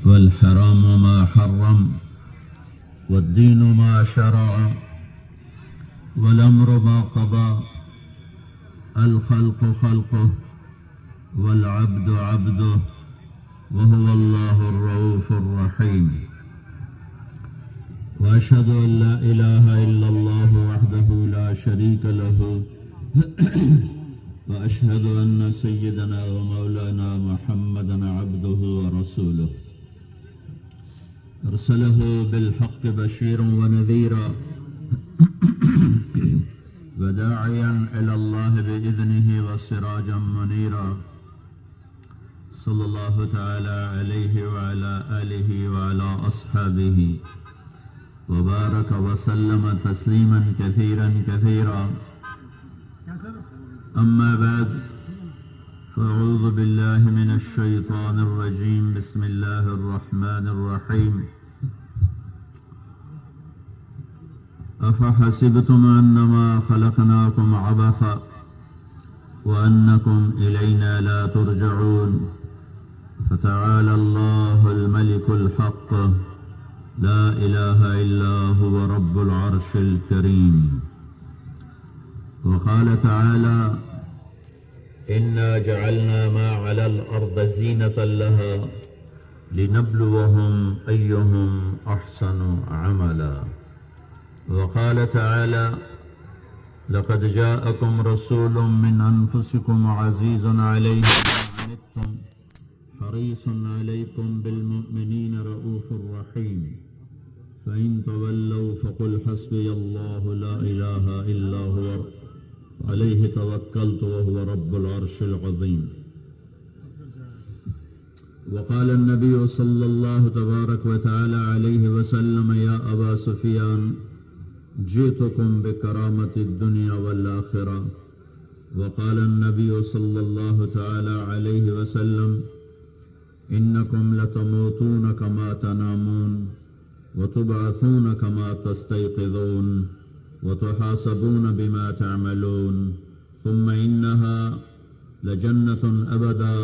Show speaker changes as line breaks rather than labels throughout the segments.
والحرام ما حرم والدين ما شرع والأمر ما قضى الخلق خلقه والعبد عبده وهو الله الرؤوف الرحيم وأشهد أن لا إله إلا الله وحده لا شريك له وأشهد أن سيدنا ومولانا محمدا عبده ورسوله أرسله بالحق بشيرا ونذيرا وداعيا إلى الله بإذنه وسراجا منيرا صلى الله تعالى عليه وعلى آله وعلى أصحابه وبارك وسلم تسليما كثيرا كثيرا أما بعد فأعوذ بالله من الشيطان الرجيم بسم الله الرحمن الرحيم أفحسبتم أنما خلقناكم عبثا وأنكم إلينا لا ترجعون فتعالى الله الملك الحق لا إله إلا هو رب العرش الكريم وقال تعالى إنا جعلنا ما على الأرض زينة لها لنبلوهم أيهم أحسن عملا وقال تعالى لقد جاءكم رسول من أنفسكم عزيز عليه ما عنتم حريص عليكم بالمؤمنين رؤوف رحيم فإن تولوا فقل حسبي الله لا إله إلا هو عليه توكلت وهو رب العرش العظيم وقال النبي صلى الله تبارك وتعالى عليه وسلم يا أبا سفيان جئتكم بكرامة الدنيا والآخرة وقال النبي صلى الله تعالى عليه وسلم إنكم لتموتون كما تنامون وتبعثون كما تستيقظون وتحاسبون بما تعملون ثم إنها لجنة أبدا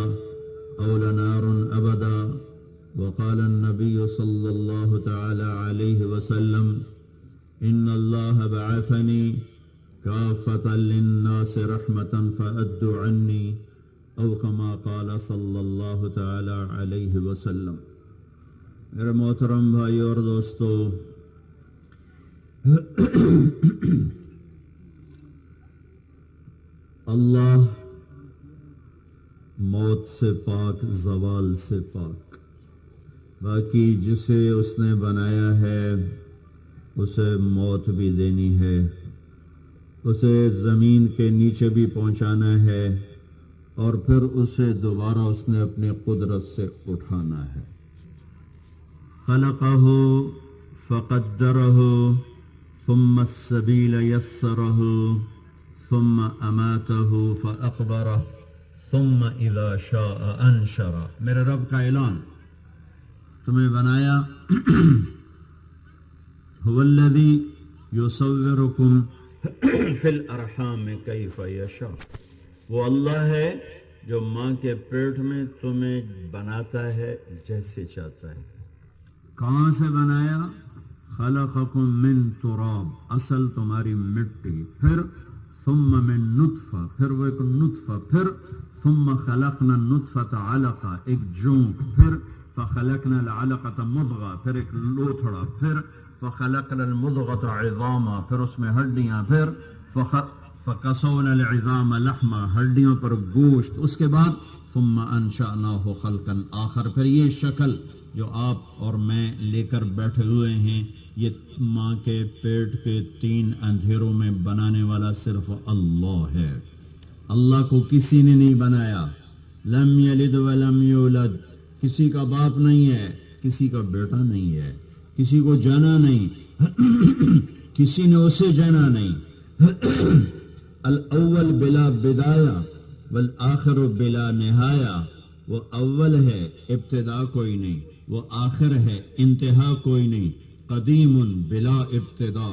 أو لنار أبدا وقال النبي صلى الله تعالى عليه وسلم إن الله بعثني كافة للناس رحمة فأدوا عني أو كما قال صلی اللہ تعالی علیہ وسلم۔ میرے محترم بھائی اور دوستو، اللہ موت سے پاک، زوال سے پاک، باقی جسے اس نے بنایا ہے اسے موت بھی دینی ہے، اسے زمین کے نیچے بھی پہنچانا ہے اور پھر اسے دوبارہ اس نے اپنی قدرت سے اٹھانا ہے۔ خلقہ فقدرہ ثم السبیل یسرہ ثم اماتہ فاقبرہ ثم اذا شاء انشرہ۔ میرے رب کا اعلان، تمہیں بنایا، هو الذی یصورکم فی الارحام کیف یشاء، وہ اللہ ہے جو ماں کے پیٹ میں تمہیں بناتا ہے جیسے چاہتا ہے۔ کہاں سے بنایا؟ خلقکم من تراب، اصل تمہاری مٹی، پھر ثم من نطفہ، پھر وہ ایک نطفہ، پھر ثم خلقنا النطفة علقہ، ایک جونک، پھر فخلقنا العلقة مضغہ، پھر ایک لوتھڑا، پھر فخلقنا المضغة عظاما، پھر اس میں ہڈیاں، پھر فکسونا العظام لحما، ہڈیوں پر گوشت، اس کے بعد ثم انشأناہ خلقا آخر۔ پھر یہ شکل جو آپ اور میں لے کر بیٹھے ہوئے ہیں، یہ ماں کے پیٹ کے 3 اندھیروں میں بنانے والا صرف اللہ ہے۔ اللہ کو کسی نے نہیں بنایا۔ لم یلد ولم یولد، کسی کا باپ نہیں ہے، کسی کا بیٹا نہیں ہے، کسی کو جنا نہیں، کسی نے اسے جنا نہیں۔ الاول بلا بدایہ والآخر بلا نہایہ، وہ اول ہے، ابتدا کوئی نہیں، وہ آخر ہے، انتہا کوئی نہیں۔ قدیم بلا ابتدا،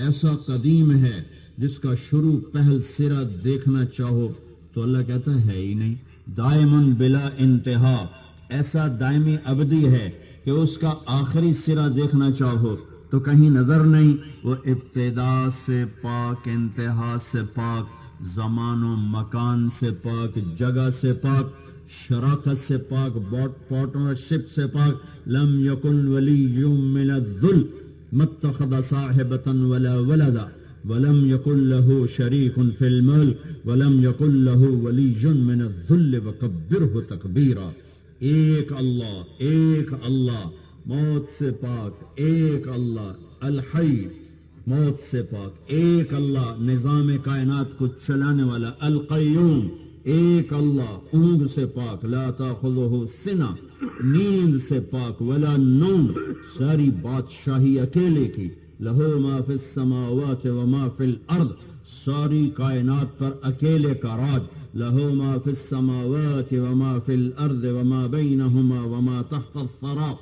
ایسا قدیم ہے جس کا شروع پہل سرا دیکھنا چاہو تو اللہ کہتا ہے ہی نہیں۔ دائم بلا انتہا، ایسا دائمی ابدی ہے کہ اس کا آخری سرا دیکھنا چاہو تو کہیں نظر نہیں. وہ ابتدا سے پاک، انتہا سے پاک، زمان و مکان سے پاک، جگہ سے پاک، شراکت سے پاک، پارٹنرشپ سے پاک. لم یکن ولی من الذل متخذ صاحبۃ ولا ولدا ولم یکن له شریک فی الملک ولم یکن له ولی من الذل وکبرہ تکبیرا. ایک اللہ موت سے پاک، ایک اللہ الحی موت سے پاک، ایک اللہ نظام کائنات کو چلانے والا القیوم، ایک اللہ اونگ سے پاک، لا تاخذہ سنہ نیند سے پاک، ولا نوم ساری بادشاہی اکیلے کی. لہو ما فی السماوات وما فی الارض ساری کائنات پر اکیلے کا راج. لہو ما فی السماوات وما فی الارض وما بینہما وما تحت الثری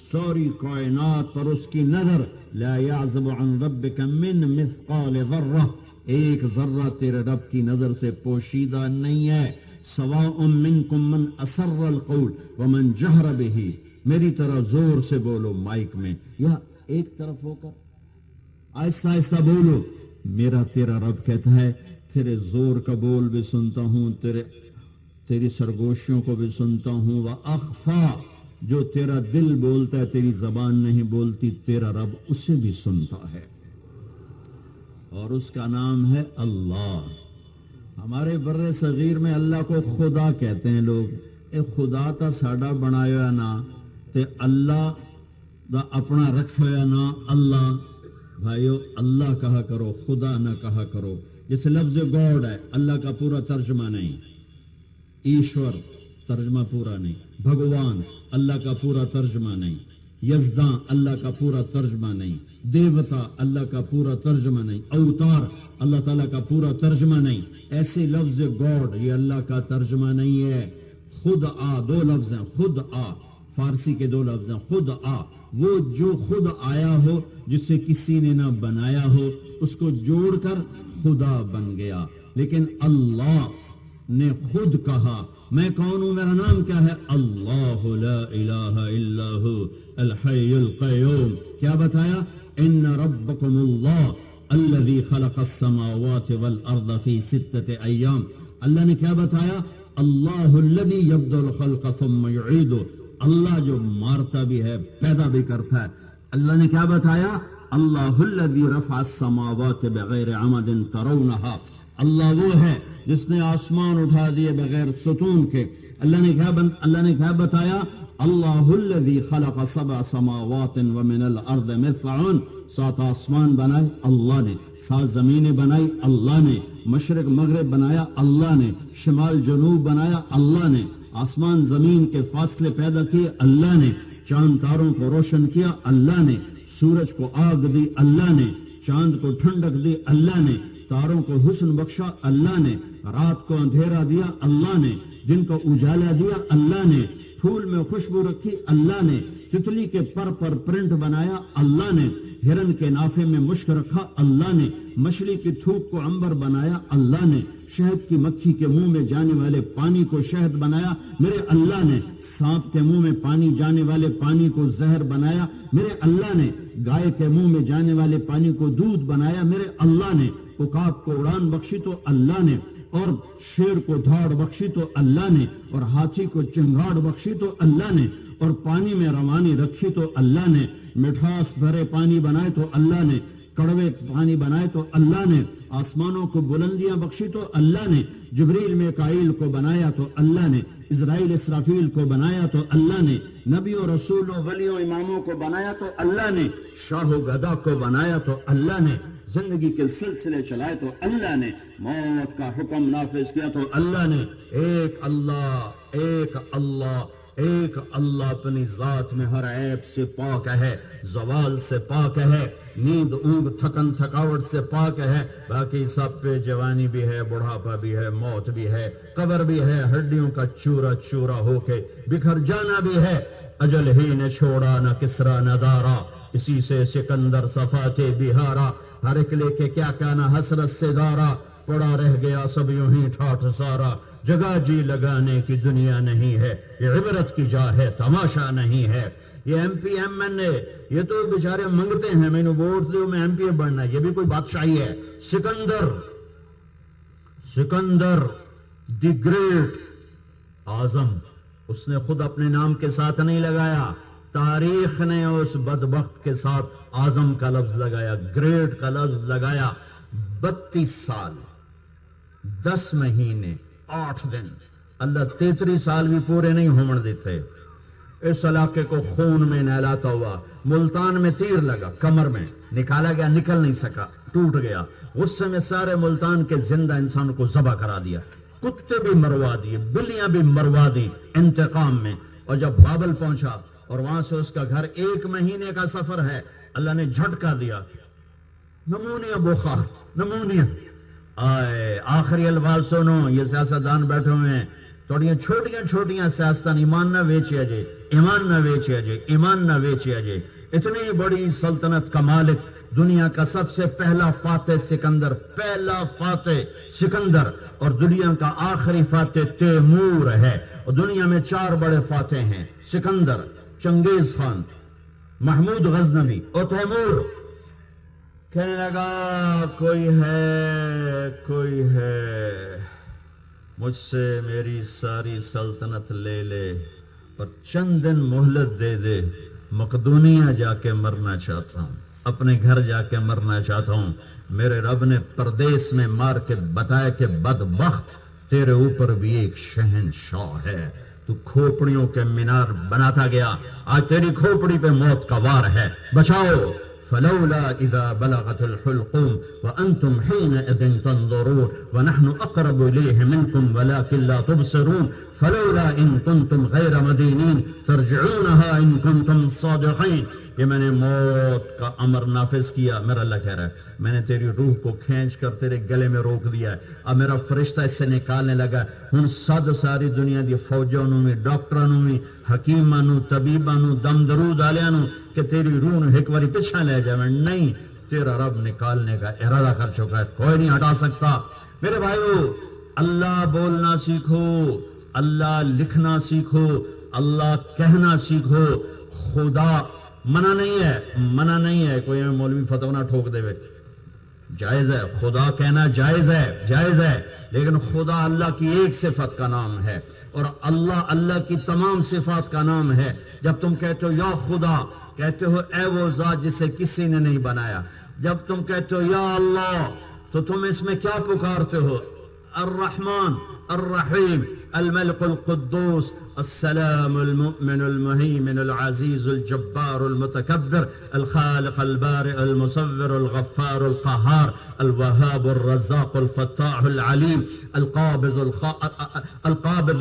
ساری کائنات پر اس کی نظر. لا یعزب عن ربک من مثقال ذرہ ایک ذرہ تیرے رب کی نظر سے پوشیدہ نہیں ہے. سواء منکم من اسر القول ومن جہر بہ. میری طرح زور سے بولو مائک میں یا ایک طرف ہو کر آہستہ آہستہ بولو. میرا تیرا رب کہتا ہے تیرے زور کا بول بھی سنتا ہوں، تیری سرگوشیوں کو بھی سنتا ہوں. وَأَخْفَى جو تیرا دل بولتا ہے، تیری زبان نہیں بولتی، تیرا رب اسے بھی سنتا ہے. اور اس کا نام ہے اللہ. ہمارے بر صغیر میں اللہ کو خدا کہتے ہیں لوگ. اے خدا تا ساڈا بنایا نا تے اللہ دا اپنا رکھ ہویا نا اللہ. بھائیو اللہ کہا کرو، خدا نہ کہا کرو. جیسے لفظ گاڈ ہے، اللہ کا پورا ترجمہ نہیں. ایشور ترجمہ پورا نہیں. بھگوان اللہ کا پورا ترجمہ نہیں. یزداں اللہ کا پورا ترجمہ نہیں. دیوتا اللہ کا پورا ترجمہ نہیں. اوتار اللہ تعالیٰ کا پورا ترجمہ نہیں. ایسے لفظ گاڈ یہ اللہ کا ترجمہ نہیں ہے. خود آ دو لفظ ہیں، خود آ فارسی کے دو لفظ ہیں. خود آ وہ جو خود آیا ہو، جسے کسی نے نہ بنایا ہو، اس کو جوڑ کر خدا بن گیا. لیکن اللہ نے خود کہا میں کون ہوں، میرا نام کیا ہے؟ اللہ لا الہ الا ہو الحی القیوم. کیا بتایا؟ ان ربکم اللہ الذی خلق السماوات والارض فی 6 ایام. اللہ نے کیا بتایا؟ اللہ الذی یبدأ الخلق ثم یعیدہ. اللہ جو مارتا بھی ہے، پیدا بھی کرتا ہے. اللہ نے کیا بتایا؟ اللہ الذی رفع السماوات بغیر عمد ترونہا. اللہ وہ ہے جس نے آسمان اٹھا دیے بغیر ستون کے. اللہ نے کیا بتایا؟ اللہ الذی خلق 7 سماوات ومن الارض مثلہن. 7 آسمان بنائے اللہ نے، 7 زمینیں بنائی اللہ نے، مشرق مغرب بنایا اللہ نے، شمال جنوب بنایا اللہ نے، آسمان زمین کے فاصلے پیدا کیے اللہ نے، چاند تاروں کو روشن کیا اللہ نے، سورج کو آگ دی اللہ نے، چاند کو ٹھنڈک دی اللہ نے، تاروں کو حسن بخشا اللہ نے، رات کو اندھیرا دیا اللہ نے، دن کو اجالا دیا اللہ نے، پھول میں خوشبو رکھی اللہ نے، تتلی کے پر پرنٹ بنایا اللہ نے، ہرن کے نافے میں مشک رکھا اللہ نے، مچھلی کی تھوک کو عنبر بنایا اللہ نے، شہد کی مکھی کے منہ میں جانے والے پانی کو شہد بنایا میرے اللہ نے، سانپ کے منہ میں پانی جانے والے پانی کو زہر بنایا میرے اللہ نے، گائے کے منہ میں جانے والے پانی کو دودھ بنایا میرے اللہ نے، عقاب کو اڑان بخشی تو اللہ نے، اور شیر کو دھاڑ بخشی تو اللہ نے، اور ہاتھی کو چنگاڑ بخشی تو اللہ نے، اور پانی میں روانی رکھی تو اللہ نے، مٹھاس بھرے پانی بنائے تو اللہ نے، کڑوے پانی بنائے تو اللہ نے، آسمانوں کو بلندیاں بخشی تو اللہ نے، جبریل میکائیل کو بنایا تو اللہ نے، اسرائیل اسرافیل کو بنایا تو اللہ نے، نبیوں رسولوں ولیوں اماموں کو بنایا تو اللہ نے، شاہ و گدا کو بنایا تو اللہ نے، زندگی کے سلسلے چلائے تو اللہ نے، موت کا حکم نافذ کیا تو اللہ نے. ایک اللہ، ایک اللہ، ایک اللہ اپنی ذات میں ہر عیب سے پاک ہے، زوال سے پاک ہے، نیند اونگ تھکن تھکاوٹ سے پاک ہے. باقی سب پہ جوانی بھی ہے، بڑھاپا بھی ہے، موت بھی ہے، قبر بھی ہے، ہڈیوں کا چورا چورا ہو کے بکھر جانا بھی ہے. اجل ہی نے چھوڑا نہ کسرا نہ دارا، اسی سے سکندر صفاتے بہارا. ہر ایک لے کے کیا کہنا حسرت سے دارا، پڑا رہ گیا سب یوں ہی ٹھاٹھ سارا. جگہ جی لگانے کی دنیا نہیں ہے، یہ عبرت کی جا ہے، تماشا نہیں ہے۔ یہ ایم پی ایم این اے یہ تو بیچارے منگتے ہیں، میں نے ووٹ دو میں ایم پی اے بننا ہے، یہ بھی کوئی بادشاہی ہے۔ سکندر دی گریٹ اعظم، اس نے خود اپنے نام کے ساتھ نہیں لگایا، تاریخ نے اس بدبخت کے ساتھ اعظم کا لفظ لگایا، گریٹ کا لفظ لگایا۔ 32 سال 10 مہینے 8 دن، اللہ 33 سال بھی پورے نہیں ہونے دیتے۔ اس علاقے کو خون میں نہلاتا ہوا، ملتان میں تیر لگا، کمر میں نکالا گیا، نکل نہیں سکا، ٹوٹ گیا۔ غصے میں سارے ملتان کے زندہ انسان کو ذبح کرا دیا، کتے بھی مروا دیے، بلیاں بھی مروا دی انتقام میں۔ اور جب بابل پہنچا اور وہاں سے اس کا گھر 1 مہینے کا سفر ہے، اللہ نے جھٹکا دیا، نمونیا بخار، نمونیا آئے۔ آخری الفاظ سنو، یہ سیاستدان بیٹھے ہوئے ہیں، تھوڑیاں چھوٹیاں سیاستان، ایمان نہ ویچیا جے، ایمان نہ ویچیا جے، ایمان نہ ویچیا جے۔ اتنی بڑی سلطنت کا مالک، دنیا کا سب سے پہلا فاتح سکندر، پہلا فاتح سکندر، اور دنیا کا آخری فاتح تیمور ہے۔ اور دنیا میں 4 بڑے فاتح ہیں، سکندر، چنگیز خان، محمود غزنوی اور تیمور۔ کہنے لگا کوئی ہے مجھ سے میری ساری سلطنت لے لے اور چند دن مہلت دے دے، مقدونیہ جا کے مرنا چاہتا ہوں، اپنے گھر جا کے مرنا چاہتا ہوں۔ میرے رب نے پردیس میں مار کے بتایا کہ بدبخت، تیرے اوپر بھی ایک شہنشاہ ہے، تو کھوپڑیوں کے مینار بناتا گیا، آج تیری کھوپڑی پہ موت کا وار ہے، بچاؤ۔ فلولا اذا بلغت الحلقوم وانتم حينئذ تنظرون ونحن اقرب اليه منكم ولكن لا تبصرون فلولا ان كنتم غير مدينين ترجعونها ان كنتم صادقين۔ یہ میں نے موت کا امر نافذ کیا، میرا اللہ کہہ رہا ہے میں نے تیری روح کو کھینچ کر تیرے گلے میں روک دیا ہے، اب میرا فرشتہ اس سے نکالنے لگا۔ ہن ساری دنیا دی فوجوں میں، ڈاکٹروں میں، حکیموں، طبیبوں، دم درود آلیاں کہ تیری روح نے ایک باری پیچھا لے جائے، نہیں، تیرا رب نکالنے کا ارادہ کر چکا ہے، کوئی نہیں ہٹا سکتا۔ میرے بھائیو، اللہ بولنا سیکھو، اللہ لکھنا سیکھو، اللہ کہنا سیکھو۔ خدا منع نہیں ہے کوئی مولوی فتویٰ نہ ٹھوک دے، جائز ہے، خدا کہنا جائز ہے، لیکن خدا اللہ کی ایک صفت کا نام ہے، اور اللہ کی تمام صفات کا نام ہے۔ جب تم کہتے ہو یا خدا، کہتے ہو اے وہ ذات جسے کسی نے نہیں بنایا۔ جب تم کہتے ہو یا اللہ، تو تم اس میں کیا پکارتے ہو؟ الرحمن الرحیم، الملك القدوس، السلام المؤمن المهيمن العزيز الجبار المتكبر، الخالق البارئ المصور الغفار القهار، الوهاب الرزاق الفتاح العليم، القابض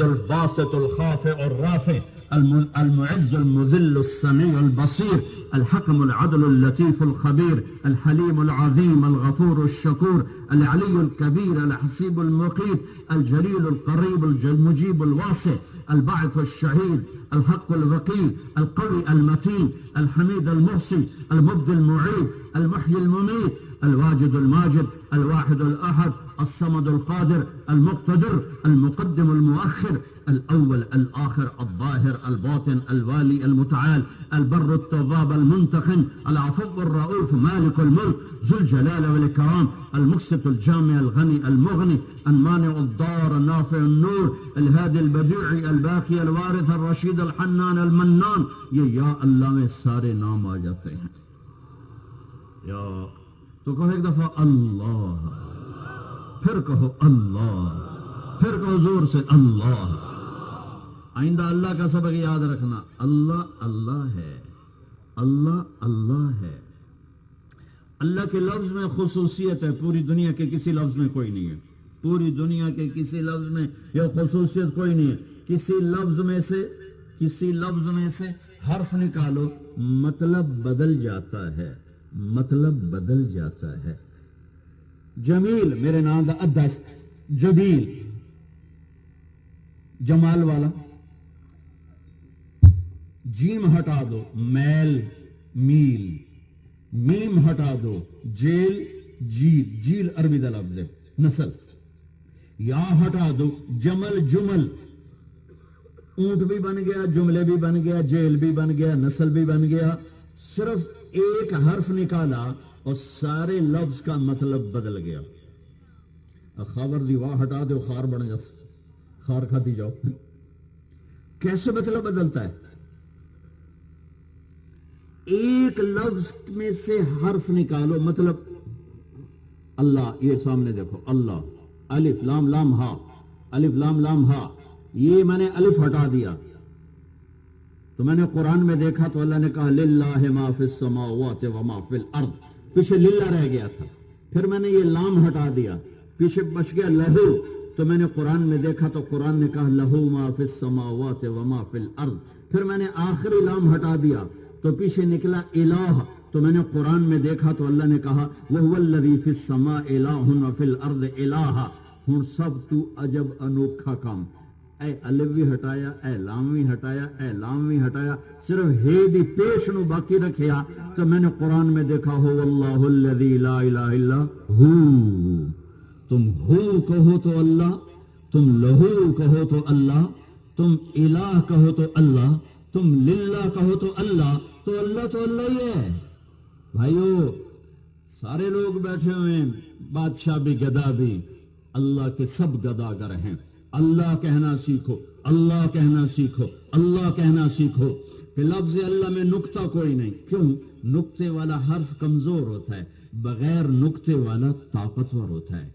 الباسط الخافع الرافع، المعز المذل السميع البصير، الحكم العدل اللطيف الخبير، الحليم العظيم الغفور الشكور، العلي الكبير الحسيب المقيت، الجليل القريب المجيب الواسع، الباعث الشهيد، الحق الوكيل، القوي المتين، الحميد المحصي، المبدي المعيد، المحيي المميت، الواجد الماجد، الواحد الأحد، الصمد القادر، المقتدر، المقدم المؤخر، الأول الآخر، الظاهر الباطن، الوالي المتعال، البر التواب المنتقم، العفو الرؤوف، مالك الملك، ذو الجلال والإكرام، المقسط الجامع الغني المغني، المانع الضار النافع النور، الهادي البديع الباقي الوارث الرشيد الحنان المنان۔ یہ یا اللہ میں سارے نام آ جاتے ہیں۔ یا تو کہو ایک دفعہ اللہ، پھر کہو اللہ، پھر کہو زور سے اللہ۔ آئندہ اللہ کا سبق یاد رکھنا، اللہ ہے، اللہ ہے۔ اللہ کے لفظ میں خصوصیت ہے، پوری دنیا کے کسی لفظ میں کوئی نہیں ہے، پوری دنیا کے کسی لفظ میں یہ خصوصیت کوئی نہیں ہے۔ کسی لفظ میں سے حرف نکالو، مطلب بدل جاتا ہے۔ جمیل میرے نام دا ادس، جبیل جمال والا، جیم ہٹا دو، میل میل، میم ہٹا دو، جیل جیل، جیل عربی دا لفظ ہے، نسل۔ یا ہٹا دو، جمل جمل، اونٹ بھی بن گیا، جملے بھی بن گیا، جیل بھی بن گیا، نسل بھی بن گیا، صرف ایک حرف نکالا اور سارے لفظ کا مطلب بدل گیا. خاور دی واہ ہٹا دو، خار بن جا، خار کھاتی جاؤ. کیسے مطلب بدلتا ہے؟ ایک لفظ میں سے حرف نکالو، مطلب اللہ، یہ سامنے دیکھو، اللہ، الف لام لام ہا، الف لام لام ہا، یہ میں نے الف ہٹا دیا تو میں نے قرآن میں دیکھا تو اللہ نے کہا للہ ما فی السماوات و ما فی الارض، پیچھے للہ رہ گیا تھا. پھر میں نے یہ لام ہٹا دیا، پیچھے بچ گیا لہو، تو میں نے قرآن میں دیکھا تو قرآن نے کہا لہو ما فی السماوات و ما فی الارض. پھر میں نے آخری لام ہٹا دیا تو پیچھے نکلا الہ، تو میں نے قرآن میں دیکھا تو اللہ نے کہا وَهُوَ الَّذِي فِي السَّمَاءِ إِلَٰهٌ وَفِي الْأَرْضِ إِلَٰهٌ. ہن سب تو عجب انوکھا کام، اے الف بھی ہٹایا، اے لام بھی ہٹایا، اے لام بھی ہٹایا، صرف ہے دی پیش نو باقی رکھیا. تو میں نے قرآن میں دیکھا هو اللہ الذی لا الہ الا ہو. تم ہو کہو تو اللہ، تم لہو کہو تو اللہ، تم الہ کہو تو اللہ، تم للہ کہو تو اللہ، تو اللہ ہی ہے. بھائیو سارے لوگ بیٹھے ہوئے ہیں، بادشاہ بھی گدا بھی، اللہ کے سب گداگر ہیں. اللہ کہنا سیکھو، اللہ کہنا سیکھو، اللہ کہنا سیکھو. کہ لفظ اللہ میں نقطہ کوئی نہیں. کیوں؟ نقطے والا حرف کمزور ہوتا ہے، بغیر نقطے والا طاقتور ہوتا ہے.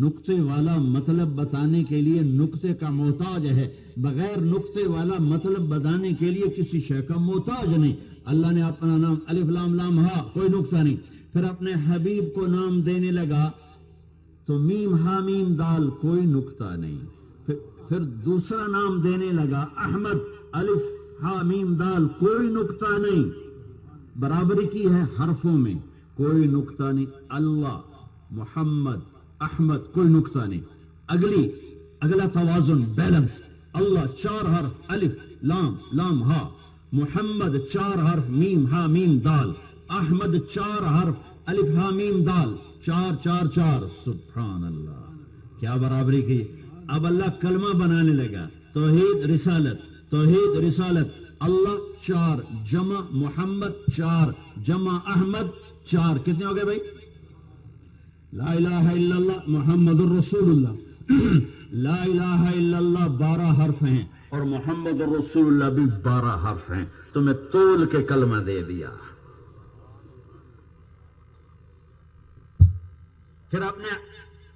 نقطے والا مطلب بتانے کے لیے نقطے کا محتاج ہے، بغیر نقطے والا مطلب بتانے کے لیے کسی شے کا محتاج نہیں. اللہ نے اپنا نام الف لام لام ہا، کوئی نقطہ نہیں. پھر اپنے حبیب کو نام دینے لگا تو میم ہا میم دال، کوئی نقطہ نہیں. پھر دوسرا نام دینے لگا احمد، الف ہا میم دال، کوئی نقطہ نہیں. برابری کی ہے حرفوں میں، کوئی نقطہ نہیں. اللہ، محمد، احمد، کوئی نقطہ نہیں. اگلا توازن، بیلنس. اللہ 4 حرف، الف لام لام ہا. محمد 4 حرف، میم ہا میم دال. احمد 4 حرف، الف ہا میم دال. 4 4 4. سبحان اللہ، کیا برابری کی. اب اللہ کلمہ بنانے لگا، توحید رسالت، توحید رسالت. اللہ 4 جمع محمد 4 جمع احمد 4، کتنے ہو گئے بھائی؟ لا الہ الا اللہ محمد الرسول اللہ. لا الہ الا اللہ 12 حرف ہیں اور محمد الرسول اللہ بھی 12 حرف ہیں. تو میں تول کے کلمہ دے دیا. پھر آپ نے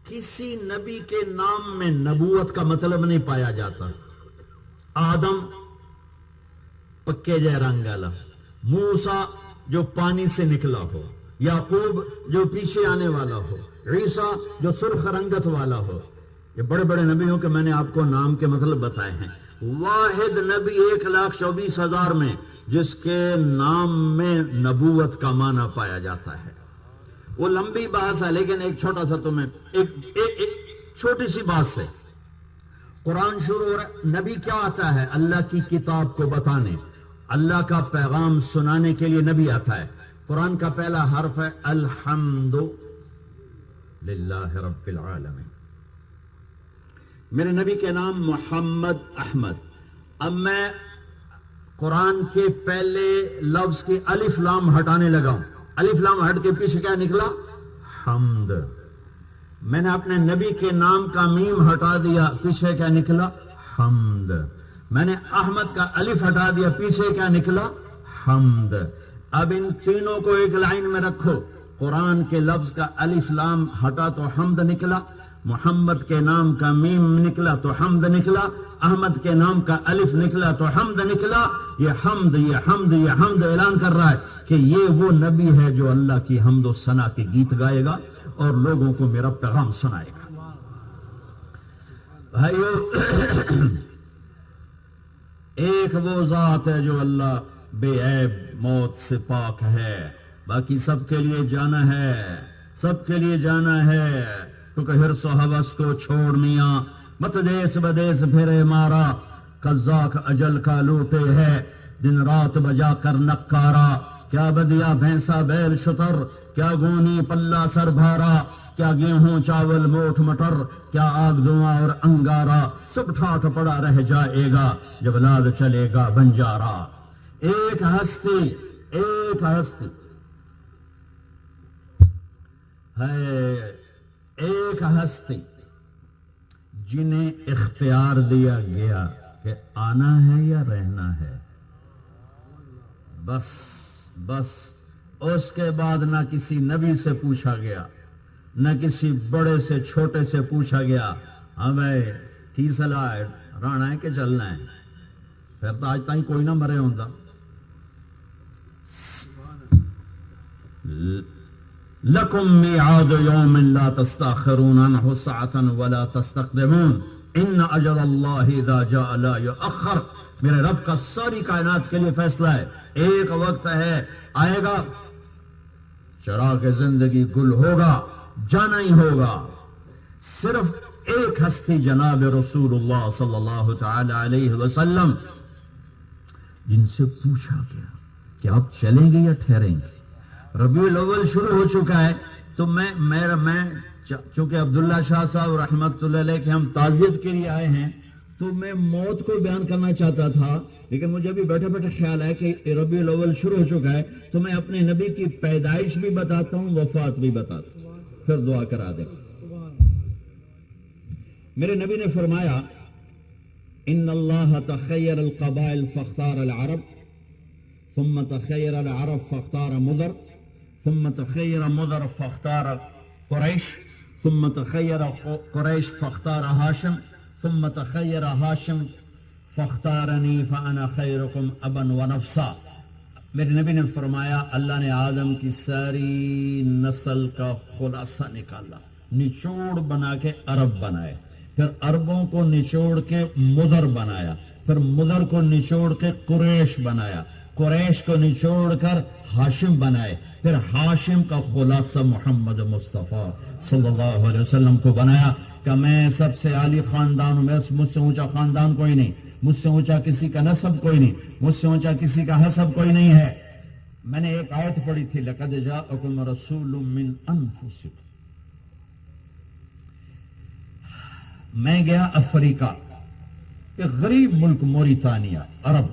کسی نبی کے نام میں نبوت کا مطلب نہیں پایا جاتا. آدم پکے جے رنگ والا، موسیٰ جو پانی سے نکلا ہو، یعقوب جو پیچھے آنے والا ہو، عیسیٰ جو سرخ رنگت والا ہو. یہ بڑے بڑے نبیوں کے میں نے آپ کو نام کے مطلب بتائے ہیں. واحد نبی 1,24,000 میں جس کے نام میں نبوت کا معنی پایا جاتا ہے. وہ لمبی بحث ہے، لیکن ایک چھوٹا سا تمہیں ایک چھوٹی سی بات سے قرآن شروع ہو رہا ہے. نبی کیا آتا ہے؟ اللہ کی کتاب کو بتانے، اللہ کا پیغام سنانے کے لیے نبی آتا ہے. قرآن کا پہلا حرف ہے الحمد للہ رب العالمین. میرے نبی کے نام محمد احمد. اب میں قرآن کے پہلے لفظ کی الف لام ہٹانے لگا ہوں. الف لام ہٹ کے پیچھے کیا نکلا؟ حمد. میں نے اپنے نبی کے نام کا میم ہٹا دیا، پیچھے کیا نکلا؟ حمد. میں نے احمد کا الف ہٹا دیا، پیچھے کیا نکلا؟ حمد. اب ان تینوں کو ایک لائن میں رکھو. قرآن کے لفظ کا الف لام ہٹا تو حمد نکلا، محمد کے نام کا میم نکلا تو حمد نکلا، احمد کے نام کا الف نکلا تو حمد نکلا. یہ حمد یہ حمد یہ حمد اعلان کر رہا ہے کہ یہ وہ نبی ہے جو اللہ کی حمد و ثنا کے گیت گائے گا اور لوگوں کو میرا پیغام سنائے گا. بھائیو، ایک وہ ذات ہے جو اللہ بے عیب موت سے پاک ہے، باقی سب کے لیے جانا ہے، سب کے لیے جانا ہے. تو کہ حرص و حوث کو چھوڑ میاں، مت دیس بدیس پھرے مارا، قزاق اجل کا لوٹے ہے، دن رات بجا کر نکارا. کیا بدیا بھینسا بیل شتر،
کیا گونی پلہ سر بھارا، کیا گیہوں چاول موٹھ مٹر، کیا آگ دھواں اور انگارا، سب ٹھاٹھ پڑا رہ جائے گا جب لال چلے گا بنجارا۔ ایک ہستی ہے، ایک ہستی جنہیں اختیار دیا گیا کہ آنا ہے یا رہنا ہے، بس اس کے بعد نہ کسی نبی سے پوچھا گیا، نہ کسی بڑے سے چھوٹے سے پوچھا گیا ہمیں کی صلاح ہے، رہنا ہے کہ چلنا ہے؟ پھر تو آج تائیں کوئی نہ مرے ہوندہ۔ لکم میعاد یوم لا تستاخرون عنہ ساعة ولا تستقدمون ان اجل اللہ اذا جاء لا یؤخر۔ میرے رب کا ساری کائنات کے لیے فیصلہ ہے، ایک وقت ہے آئے گا، چراغ زندگی گل ہوگا، جانا ہی ہوگا۔ صرف ایک ہستی جناب رسول اللہ صلی اللہ تعالی علیہ وسلم، جن سے پوچھا گیا کہ آپ چلیں گے یا ٹھہریں گے؟ ربیع الاول شروع ہو چکا ہے، تو میں چونکہ عبداللہ شاہ صاحب رحمت اللہ علیہ کے ہم تعزیت کے لیے آئے ہیں، تو میں موت کو بیان کرنا چاہتا تھا، لیکن مجھے بھی بیٹھے بیٹھے خیال ہے کہ ربیع الاول شروع ہو چکا ہے، تو میں اپنے نبی کی پیدائش بھی بتاتا ہوں، وفات بھی بتاتا ہوں، پھر دعا کرا دیں۔ میرے نبی نے فرمایا ان اللہ تخیر القبائل فاختار العرب ثم تخیر العرب فاختار مضر ثم تخیر مضر فاختار قریش ثم تخیر قریش فاختار ہاشم ثم تخیر ہاشم فاختارنی فانا خیرکم ابا ونفسا۔ میرے نبی نے فرمایا اللہ نے آدم کی ساری نسل کا خلاصہ نکالا، نچوڑ بنا کے عرب بنائے، پھر عربوں کو نچوڑ کے مضر بنایا، پھر مضر کو نچوڑ کے قریش بنایا، قریش کو نچوڑ کر ہاشم بنائے، پھر ہاشم کا خلاصہ محمد مصطفیٰ صلی اللہ علیہ وسلم کو بنایا کہ میں سب سے عالی خاندان ہوں، مجھ سے اونچا خاندان کوئی نہیں، مجھ سے اونچا کسی کا نسب کوئی نہیں، مجھ سے اونچا کسی کا حسب کوئی نہیں ہے۔ میں نے ایک آیت پڑھی تھی لَقَدْ جَاءَكُمْ رَسُولٌ مِّنْ أَنفُسِكُمْ۔ میں گیا افریقہ، ایک غریب ملک موریتانیہ، عرب،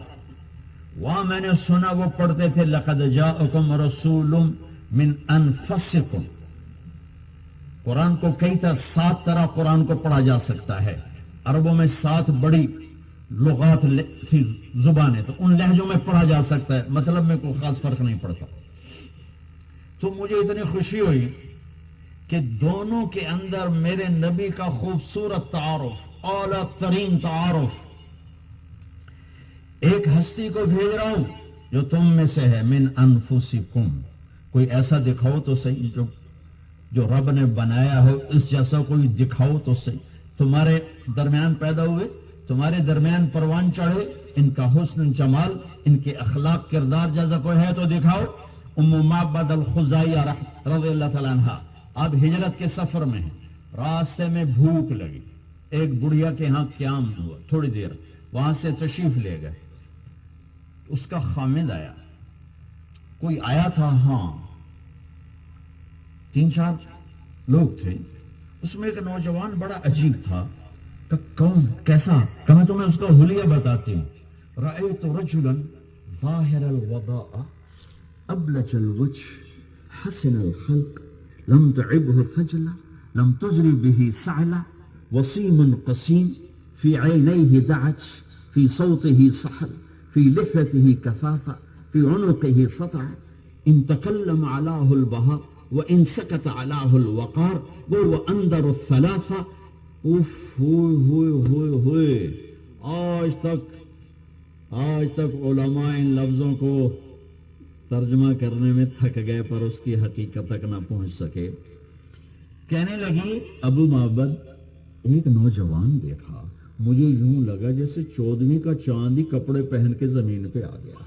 وہاں میں نے سنا وہ پڑھتے تھے لَقَدْ جَاءَكُمْ رَسُولٌ مِّنْ أَنفُسِكُمْ۔ قرآن کو کئی طرح 7 طرح قرآن کو پڑھا جا سکتا ہے، عربوں میں 7 بڑی لغات کی زبانیں، تو ان لہجوں میں پڑھا جا سکتا ہے، مطلب میں کوئی خاص فرق نہیں پڑتا۔ تو مجھے اتنی خوشی ہوئی کہ دونوں کے اندر میرے نبی کا خوبصورت تعارف، اعلیٰ ترین تعارف۔ ایک ہستی کو بھیج رہا ہوں جو تم میں سے ہے، من انفسکم، کوئی ایسا دکھاؤ تو صحیح جو رب نے بنایا ہو، اس جیسا کوئی دکھاؤ تو صحیح۔ تمہارے درمیان پیدا ہوئے، تمہارے درمیان پروان چڑھے، ان کا حسن جمال، ان کے اخلاق کردار جیسا کوئی ہے تو دکھاؤ۔ ام معبد الخزاعیہ رضی اللہ تعالیٰ عنہ، اب ہجرت کے سفر میں ہیں، راستے میں بھوک لگی، ایک بڑھیا کے ہاں قیام ہوا، تھوڑی دیر وہاں سے تشریف لے گئے، اس کا خامد آیا، کوئی آیا تھا، ہاں 3-4 لوگ تھے، اس میں ایک نوجوان بڑا عجیب تھا، کہ کون کیسا، کہ میں تمہیں اس کا حلیہ بتاتی ہوں۔ رأیت رجلا ظاہر الوضاء ابلج الوجه حسن الخلق لم تعبه ثجلة لم تجري به سعلة وصيم قسيم في عينيه دعج في صوته صحل في لحيته كثافة في عنقه سطع إن تكلم علاه البهاء وإن سكت علاه الوقار وهو أندر الثلاثة۔ آج تک علماء ان لفظوں کو ترجمہ کرنے میں تھک گئے پر اس کی حقیقت تک نہ پہنچ سکے۔ کہنے لگی ابو معبد ایک نوجوان دیکھا، مجھے یوں لگا جیسے 14ویں کا چاند ہی کپڑے پہن کے زمین پہ آ گیا،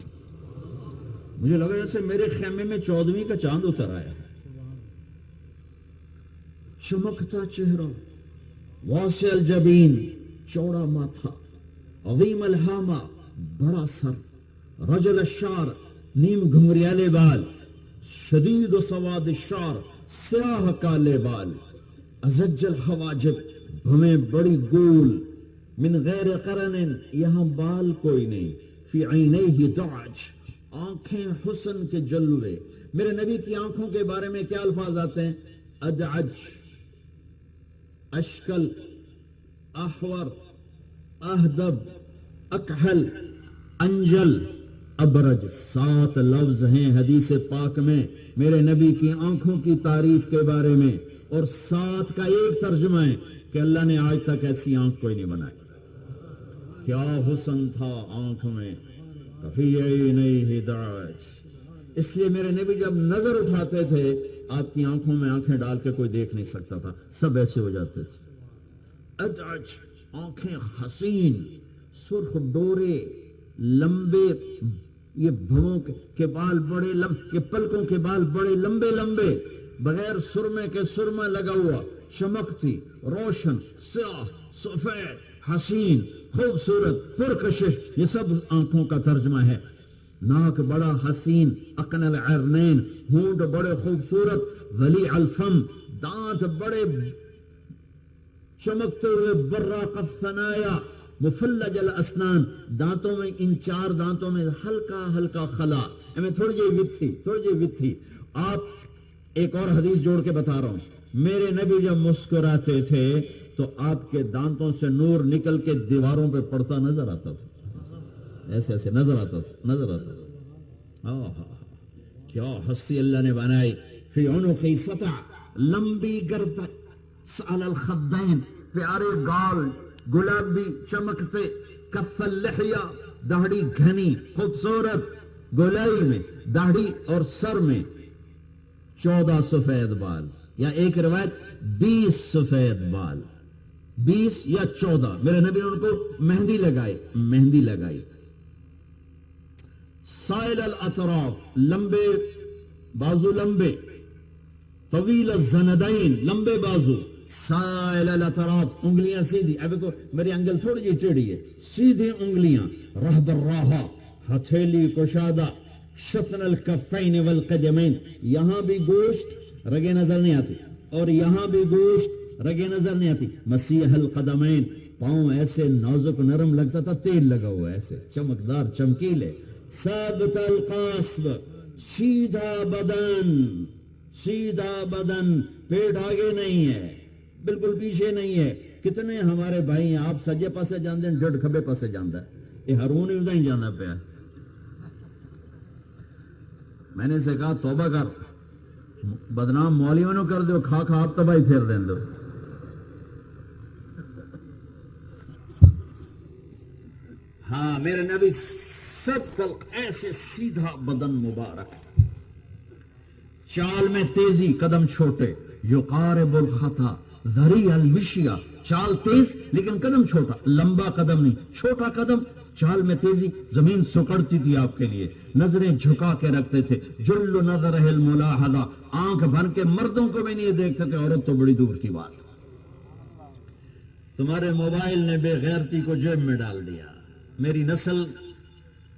مجھے لگا جیسے میرے خیمے میں 14ویں کا چاند اتر آیا، چمکتا چہرہ، واسع الجبین، چوڑا ماتھا، عظیم الہامہ، بڑا سر، رجل الشعر، نیم گھنگریالے بال، شدید و سواد الشعر، سیاہ کالے بال، ازج الحواجب، بھویں بڑی گول، من غیر قرن، یہاں بال کوئی نہیں، فی عینیہ دعج، آنکھیں حسن کے جلوے. میرے نبی کی آنکھوں کے بارے میں کیا الفاظ آتے ہیں؟ ادعج، اشکل، احور، اہدب، اکحل، انجل، ابرج. 7 لفظ ہیں حدیث پاک میں میرے نبی کی آنکھوں کی تعریف کے بارے میں، اور 7 کا ایک ترجمہ ہے کہ اللہ نے آج تک ایسی آنکھ کوئی نہیں بنائی. کیا حسن تھا آنکھ میں، فی عینیہ دعج. اس لیے میرے نبی جب نظر اٹھاتے تھے آپ کی آنکھوں میں آنکھیں ڈال کے کوئی دیکھ نہیں سکتا تھا، سب ایسے ہو جاتے تھے. ادعج، آنکھیں حسین، سرخ ڈورے، لمبے، یہ بھووں کے بال بڑے لمبے، یہ پلکوں کے بال بڑے لمبے لمبے، بغیر سرمے کے سرما لگا ہوا، چمکتی، روشن، سیاہ، سفید، حسین، خوبصورت، پرکشش. یہ سب آنکھوں کا ترجمہ ہے. ناک بڑا حسین، اقن العرنین، ہونٹ بڑے خوبصورت، ولیع الفم، دانت بڑے چمکتے ہوئے، براق الثنایا، مفلج الاسنان، دانتوں میں، ان 4 دانتوں میں ہلکا ہلکا خلا، میں تھوڑی جی وت تھی. آپ ایک اور حدیث جوڑ کے بتا رہا ہوں، میرے نبی جب مسکراتے تھے تو آپ کے دانتوں سے نور نکل کے دیواروں پہ پڑتا نظر آتا تھا، ایسے ایسے نظر آتا تھا. کیا ہستی اللہ نے بنائی. فی عنقی سطع، لمبی گردن، سأل الخدین، پیارے گال، گلابی چمکتے، کف اللحیہ، داڑھی گھنی خوبصورت، گولائی میں داڑھی اور سر میں 14 سفید بال، یا ایک روایت 20 سفید بال، 20 یا 14. میرے نبی نے ان کو مہندی لگائی. سائل الاطراف، لمبے بازو، لمبے، طویل الزندین، لمبے بازو، سائل الاطراف، انگلیاں سیدھی. اب دیکھو میری انگل تھوڑی جی ٹیڑھی ہے، سیدھی انگلیاں، رہب الراحہ، ہتھیلی کشادہ، شطن الکفین والقدمین، یہاں بھی گوشت رگے نظر نہیں آتی، اور یہاں بھی گوشت رگے نظر نہیں آتی. مسیح القدمین، پاؤں ایسے نازک نرم لگتا تھا تیل لگا ہوا، ایسے چمکدار چمکیلے. ثابت القاسب، سیدھا بدن، پیٹ آگے نہیں ہے، بالکل پیچھے نہیں ہے. کتنے ہمارے بھائی ہیں، آپ سجے پاسے جاندے ہیں، ڈڑ کھبے پاسے جاندہ ہے، یہ ہارون ابدا ہی جانا پیا. میں نے سے کہا توبہ کر، بدنام مولیوں نے کر دو، کھا آپ تباہی پھیر دیں دو. ہاں میرے نبی سب خلق ایسے سیدھا بدن مبارک، چال میں تیزی، قدم چھوٹے، یقارب الخطا، ذریع المشیہ، چال تیز لیکن قدم چھوٹا، لمبا قدم نہیں، چھوٹا قدم، چال میں تیزی، زمین سکڑتی تھی آپ کے لیے، نظریں جھکا کے رکھتے تھے. جل نظرہ الملاحظہ، آنکھ بھر کے مردوں کو بھی نہیں دیکھتے تھے، عورت تو بڑی دور کی بات. تمہارے موبائل نے بے غیرتی کو جیب میں ڈال دیا.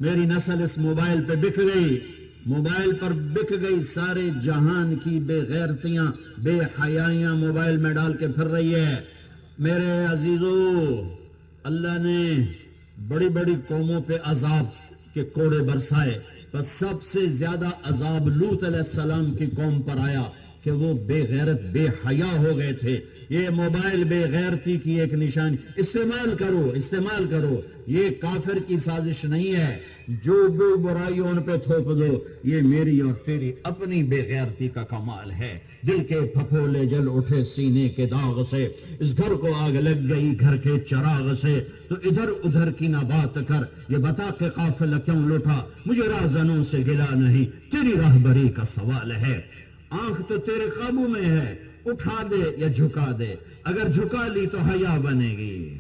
میری نسل اس موبائل پہ بک گئی، موبائل پر بک گئی. سارے جہان کی بے غیرتیاں، بے حیائیاں موبائل میں ڈال کے پھر رہی ہے. میرے عزیزو، اللہ نے بڑی بڑی قوموں پہ عذاب کے کوڑے برسائے، پر سب سے زیادہ عذاب لوط علیہ السلام کی قوم پر آیا کہ وہ بے غیرت، بے حیا ہو گئے تھے. یہ موبائل بے غیرتی کی ایک نشانی. استعمال کرو، یہ کافر کی سازش نہیں ہے. جو برائی ان پہ تھوپ دو، یہ میری اور تیری اپنی بے غیرتی کا کمال ہے. دل کے پھپھولے جل اٹھے سینے کے داغ سے، اس گھر کو آگ لگ گئی گھر کے چراغ سے. تو ادھر ادھر کی نہ بات کر، یہ بتا کہ قافلہ کیوں لٹا. مجھے راہزنوں سے گلا نہیں، تیری راہبری کا سوال ہے. آنکھ تو تیرے قابو میں ہے، اٹھا دے یا جھکا دے. اگر جھکا لی تو حیا بنے گی،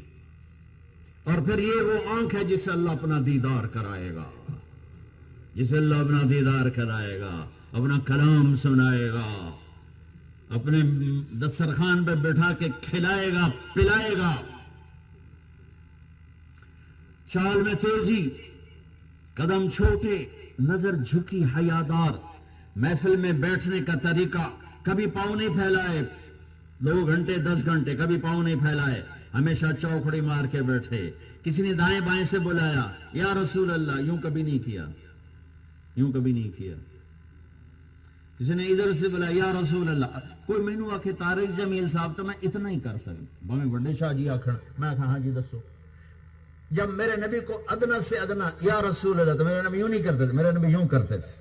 اور پھر یہ وہ آنکھ ہے جسے اللہ اپنا دیدار کرائے گا، اپنا کلام سنائے گا، اپنے دسترخوان پہ بٹھا کے کھلائے گا، پلائے گا. چال میں تیزی، قدم چھوٹے، نظر جھکی، حیادار. محفل میں بیٹھنے کا طریقہ، کبھی پاؤں نہیں پھیلائے 2 گھنٹے 10 گھنٹے، کبھی پاؤں نہیں پھیلائے، ہمیشہ چوکھڑی مار کے بیٹھے. کسی نے دائیں بائیں سے بلایا یا رسول اللہ، یوں کبھی نہیں کیا، یوں کبھی نہیں کیا. کسی نے ادھر سے بلایا یا رسول اللہ. کوئی مینو آکھے طارق جمیل صاحب تو میں اتنا ہی کر سکتا، بھاویں بڑے شاہ جی آکھن، میں آکھا ہاں جی دسو. جب میرے نبی کو ادنا سے ادنا یا رسول اللہ، تو میرے نبی یوں نہیں کرتے تھے، میرے نبی یوں کرتے تھے.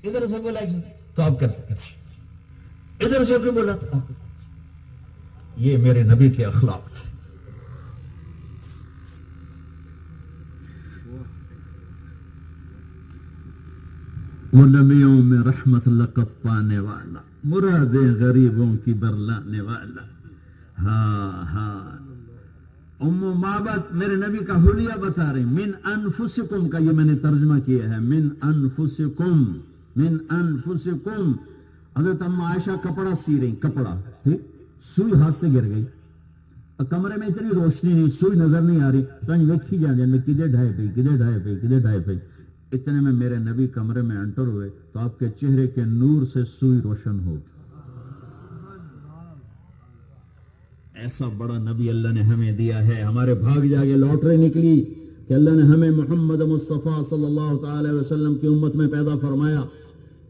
ادھر سے بولا تو آپ کرتے تھے، ادھر سے کیوں بولا تھا؟ یہ میرے نبی کے اخلاق تھے. وہ نبیوں میں رحمت لقب پانے والا، مرادیں غریبوں کی برلانے والا. ہاں ہاں، ام مابت میرے نبی کا حلیہ بتا رہے، من انفسکم کا یہ میں نے ترجمہ کیا ہے، من انفسکم، من انفسکم. حضرت اما عائشہ کپڑا سی رہی، کپڑا ٹھیک، سوئی ہاتھ سے گر گئی، کمرے میں اتنی روشنی نہیں، سوئی نظر نہیں آ رہی، تو ویکھی جانے میں کدے ڈھائے پئی، کدے ڈھائے پئی، کدے ڈھائے پئی. اتنے میں میرے نبی کمرے میں انٹر ہوئے تو آپ کے چہرے کے نور سے سوئی روشن ہو. ایسا بڑا نبی اللہ نے ہمیں دیا ہے. ہمارے بھاگ جاگے لاٹری نکلی کہ اللہ نے ہمیں محمد مصطفیٰ صلی اللہ تعالی وسلم کی امت میں پیدا فرمایا.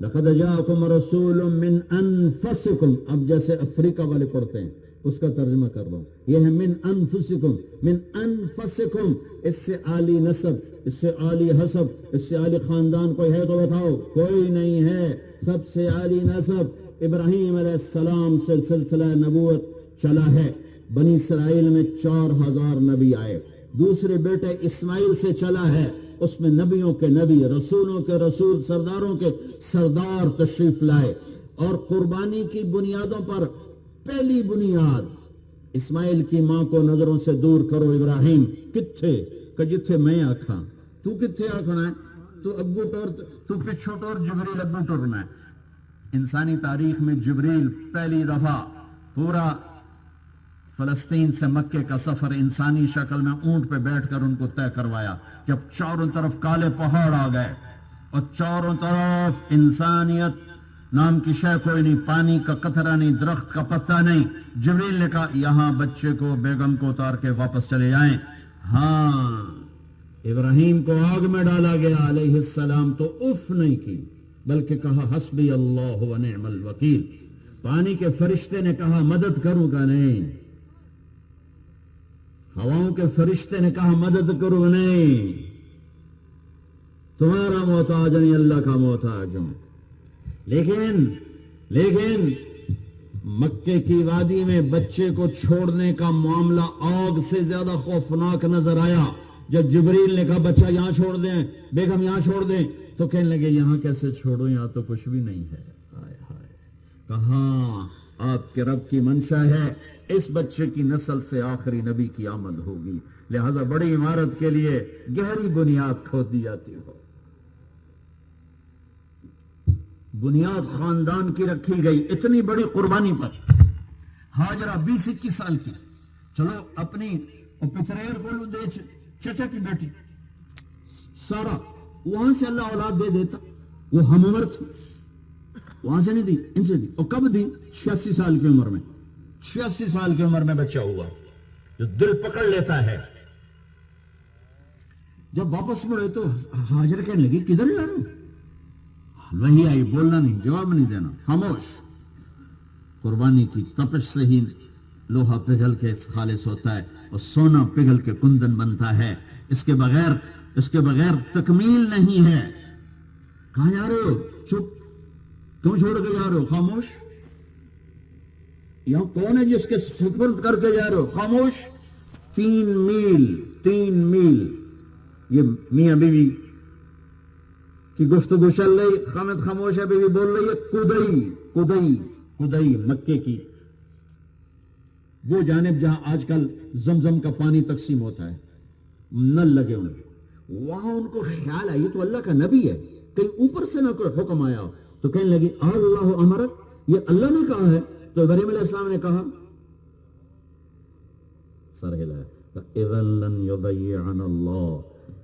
لقد جاءکم رسول من انفسکم. اب جیسے افریقہ والے پڑھتے ہیں اس کا ترجمہ کر رہا ہوں، یہ ہے من انفسکم، من انفسکم. اس سے عالی نسب، اس سے عالی حسب، اس سے عالی خاندان کوئی ہے تو بتاؤ؟ کوئی نہیں ہے. سب سے عالی نسب ابراہیم علیہ السلام سے سلسلہ نبوت چلا ہے. بنی اسرائیل میں 4000 نبی آئے. دوسرے بیٹے اسماعیل سے چلا ہے، اس میں نبیوں کے نبی، رسولوں کے رسول، سرداروں کے سردار تشریف لائے. اور قربانی کی بنیادوں پر پہلی بنیاد، اسماعیل کی ماں کو نظروں سے دور کرو. ابراہیم کتھے کہ جتھے میں آکھاں. تو کتھے آکھنا ہے؟ تو ابو ٹور، تو پچھو ٹور، جبریل ابو ٹورنا ہے. انسانی تاریخ میں جبریل پہلی دفعہ پورا فلسطین سے مکے کا سفر انسانی شکل میں اونٹ پہ بیٹھ کر ان کو طے کروایا. جب چاروں طرف کالے پہاڑ آ گئے اور چاروں طرف انسانیت نام کی شے کوئی نہیں، پانی کا قطرہ نہیں، درخت کا پتہ نہیں، جبریل نے کہا یہاں بچے کو، بیگم کو اتار کے واپس چلے جائیں. ہاں، ابراہیم کو آگ میں ڈالا گیا علیہ السلام تو اف نہیں کی، بلکہ کہا حسبی اللہ و نعم الوکیل. پانی کے فرشتے نے کہا مدد کروں گا نہیں، ہواؤں کے فرشتے نے کہا مدد کروں نہیں، تمہارا محتاج نہیں، اللہ کا محتاج ہوں. لیکن مکے کی وادی میں بچے کو چھوڑنے کا معاملہ آگ سے زیادہ خوفناک نظر آیا. جب جبریل نے کہا بچہ یہاں چھوڑ دیں، بیگم یہاں چھوڑ دیں، تو کہنے لگے یہاں کیسے چھوڑو، یہاں تو کچھ بھی نہیں ہے. ہائے ہائے. کہاں آپ کے رب کی منشا ہے اس بچے کی نسل سے آخری نبی کی آمد ہوگی، لہذا بڑی عمارت کے لیے گہری بنیاد کھود دی جاتی ہو. بنیاد خاندان کی رکھی گئی اتنی بڑی قربانی پر. ہاجرہ 20-21 سال کی، چلو اپنی پتریر کو دے چچا کی بیٹی سارا، وہاں سے اللہ اولاد دے دیتا. وہ ہم عمر تھی، وہاں سے نہیں دی، ان سے دی. اور کب دی؟ 86 سال کی عمر میں. 86 سال کی عمر میں بچہ ہوا جو دل پکڑ لیتا ہے. جب واپس مڑے تو ہاجر کہنے لگی کدھر جا رہے ہو؟ وہی آئی، بولنا نہیں، جواب نہیں دینا، خاموش. قربانی کی تپش سے ہی لوہا پگھل کے خالص ہوتا ہے اور سونا پگھل کے کندن بنتا ہے. اس کے بغیر تکمیل نہیں ہے. کہاں جا رہے ہو؟ چپ. کیوں چھوڑ کے جا رہے ہو؟ خاموش. یہاں کون ہے جس کے سپرد کر کے جا رہے ہو؟ خاموش. 3 میل یہ میاں بیوی کی گفتگو چل رہی. خامد خاموش ہے، بیوی بول رہی ہے. کدئی مکے کی وہ جانب جہاں آج کل زمزم کا پانی تقسیم ہوتا ہے، نل لگے ہوئے، وہاں ان کو خیال آئی تو اللہ کا نبی ہے، کہیں اوپر سے نہ کوئی حکم آیا ہو. تو کہنے لگی اللہ امرک، یہ اللہ نے کہا ہے. تو ابراہیم علیہ السلام نے کہا، سر ہلایا، اذا لن یضیعنا اللہ،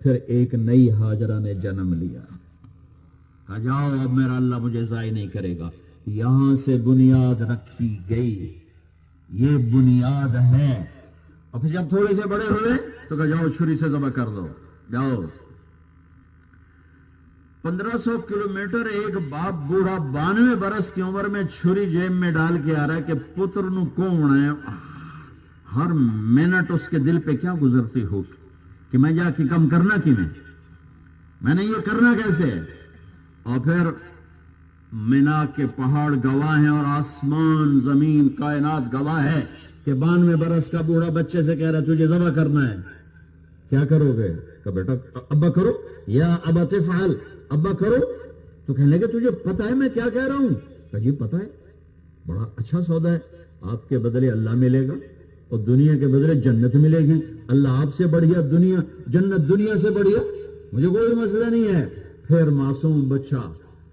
پھر ایک نئی ہاجرہ نے جنم لیا. کہا جاؤ اب میرا اللہ مجھے ضائع نہیں کرے گا. یہاں سے بنیاد رکھی گئی، یہ بنیاد ہے. اور پھر جب تھوڑے سے بڑے ہوئے تو کہا جاؤ چھری سے ذبح کر دو. جاؤ 1500 کلومیٹر ایک باپ بوڑھا 92 برس کی عمر میں چھری جیب میں ڈال کے آ رہا ہے کہ پتر نو کون ہے. ہر منٹ اس کے دل پہ کیا گزرتی ہو کہ میں جا کے کم کرنا کی میں نے یہ کرنا کیسے. اور پھر مینا کے پہاڑ گواہ ہیں اور آسمان زمین کائنات گواہ ہے کہ 92 برس کا بوڑھا بچے سے کہہ رہا ہے تجھے ذبح کرنا ہے. کیا کرو گے؟ کہ بیٹا ابا کرو، یا ابا تفعل، ابا کرو. تو کہنے لگے تجھے پتا ہے میں کیا کہہ رہا ہوں؟ کہ جی پتا ہے. بڑا اچھا سودا ہے، آپ کے بدلے اللہ ملے گا اور دنیا کے بدلے جنت ملے گی. اللہ آپ سے بڑھیا، دنیا جنت دنیا سے بڑھیا، مجھے کوئی مسئلہ نہیں ہے. پھر معصوم بچہ،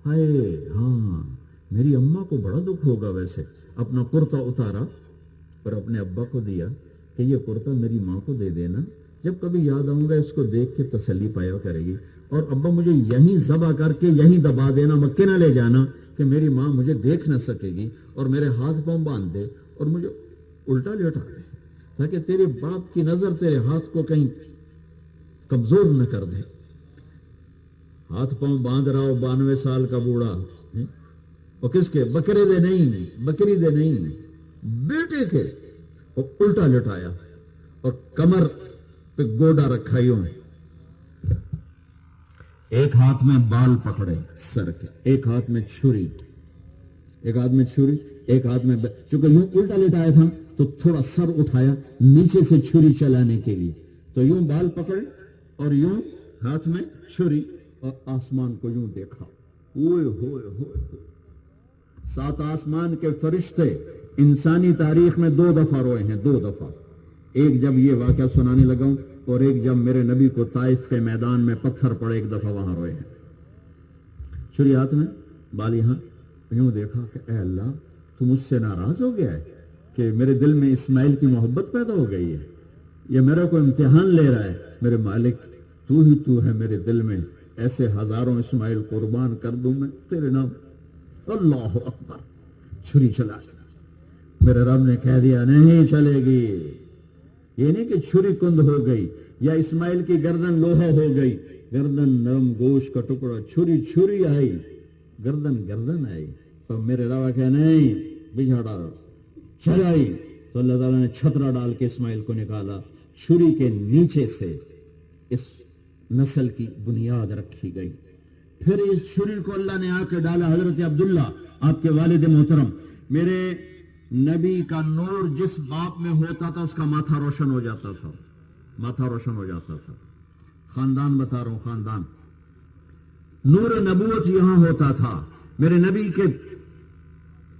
ہائے ہاں میری اماں کو بڑا دکھ ہوگا ویسے. اپنا کرتا اتارا اور اپنے ابا کو دیا کہ یہ کرتا میری ماں کو دے دینا، جب کبھی یاد آؤں گا اس کو دیکھ کے تسلی پایا کرے گی. اور ابا مجھے یہیں ذبح کر کے یہیں دبا دینا، مکے نہ لے جانا کہ میری ماں مجھے دیکھ نہ سکے گی اور میرے ہاتھ پاؤں باندھ دے اور مجھے الٹا لیٹا دے تاکہ تیرے باپ کی نظر تیرے ہاتھ کو کہیں کمزور نہ کر دے. ہاتھ پاؤں باندھ رہا ہو 92 سال کا بوڑھا، اور کس کے؟ بکرے دے نہیں، بکری دے نہیں، بیٹے کے. اور الٹا لٹایا اور کمر پہ گوڈا رکھا یوں، ایک ہاتھ میں بال پکڑے سر کے، ایک ہاتھ میں چھری، ایک ہاتھ میں چھری، ایک ہاتھ میں چونکہ یوں الٹا لٹایا تھا تو تھوڑا سر اٹھایا نیچے سے چھری چلانے کے لیے. تو یوں بال پکڑے اور یوں ہاتھ میں چھری اور آسمان کو یوں دیکھا. اوئے ہوئے ہوئے 7 آسمان کے فرشتے انسانی تاریخ میں 2 دفعہ روئے ہیں، 2 دفعہ. ایک جب یہ واقعہ سنانے لگا ہوں اور ایک جب میرے نبی کو طائف کے میدان میں پتھر پڑے، ایک دفعہ وہاں روئے ہیں. چھری ہاتھ میں، بال یہاں. یوں دیکھا کہ اے اللہ تو مجھ سے ناراض ہو گیا ہے کہ میرے دل میں اسماعیل کی محبت پیدا ہو گئی ہے، یہ میرا کوئی امتحان لے رہا ہے. میرے مالک تو ہی تو ہے میرے دل میں، ایسے ہزاروں اسماعیل قربان کر دوں میں تیرے نام. اللہ اکبر. چھری چلا. میرے رب نے کہہ دیا نہیں چلے گی. یہ نہیں کہ چھری کند ہو گئی یا اسماعیل کی گردن لوہا ہو گئی، گردن نرم گوشت کا ٹکڑا، چھری چھری آئی، گردن آئی. تو میرے رب کہ نہیں بچھاڑا چلائی. تو اللہ تعالیٰ نے چھترا ڈال کے اسماعیل کو نکالا. چھری کے نیچے سے اس نسل کی بنیاد رکھی گئی. پھر اس چھری کو اللہ نے آ کے ڈالا حضرت عبداللہ آپ کے والد محترم. میرے نبی کا نور جس باپ میں ہوتا تھا اس کا ماتھا روشن ہو جاتا تھا، ماتھا روشن ہو جاتا تھا. خاندان بتا رہا ہوں، خاندان. نور نبوت یہاں ہوتا تھا. میرے نبی کے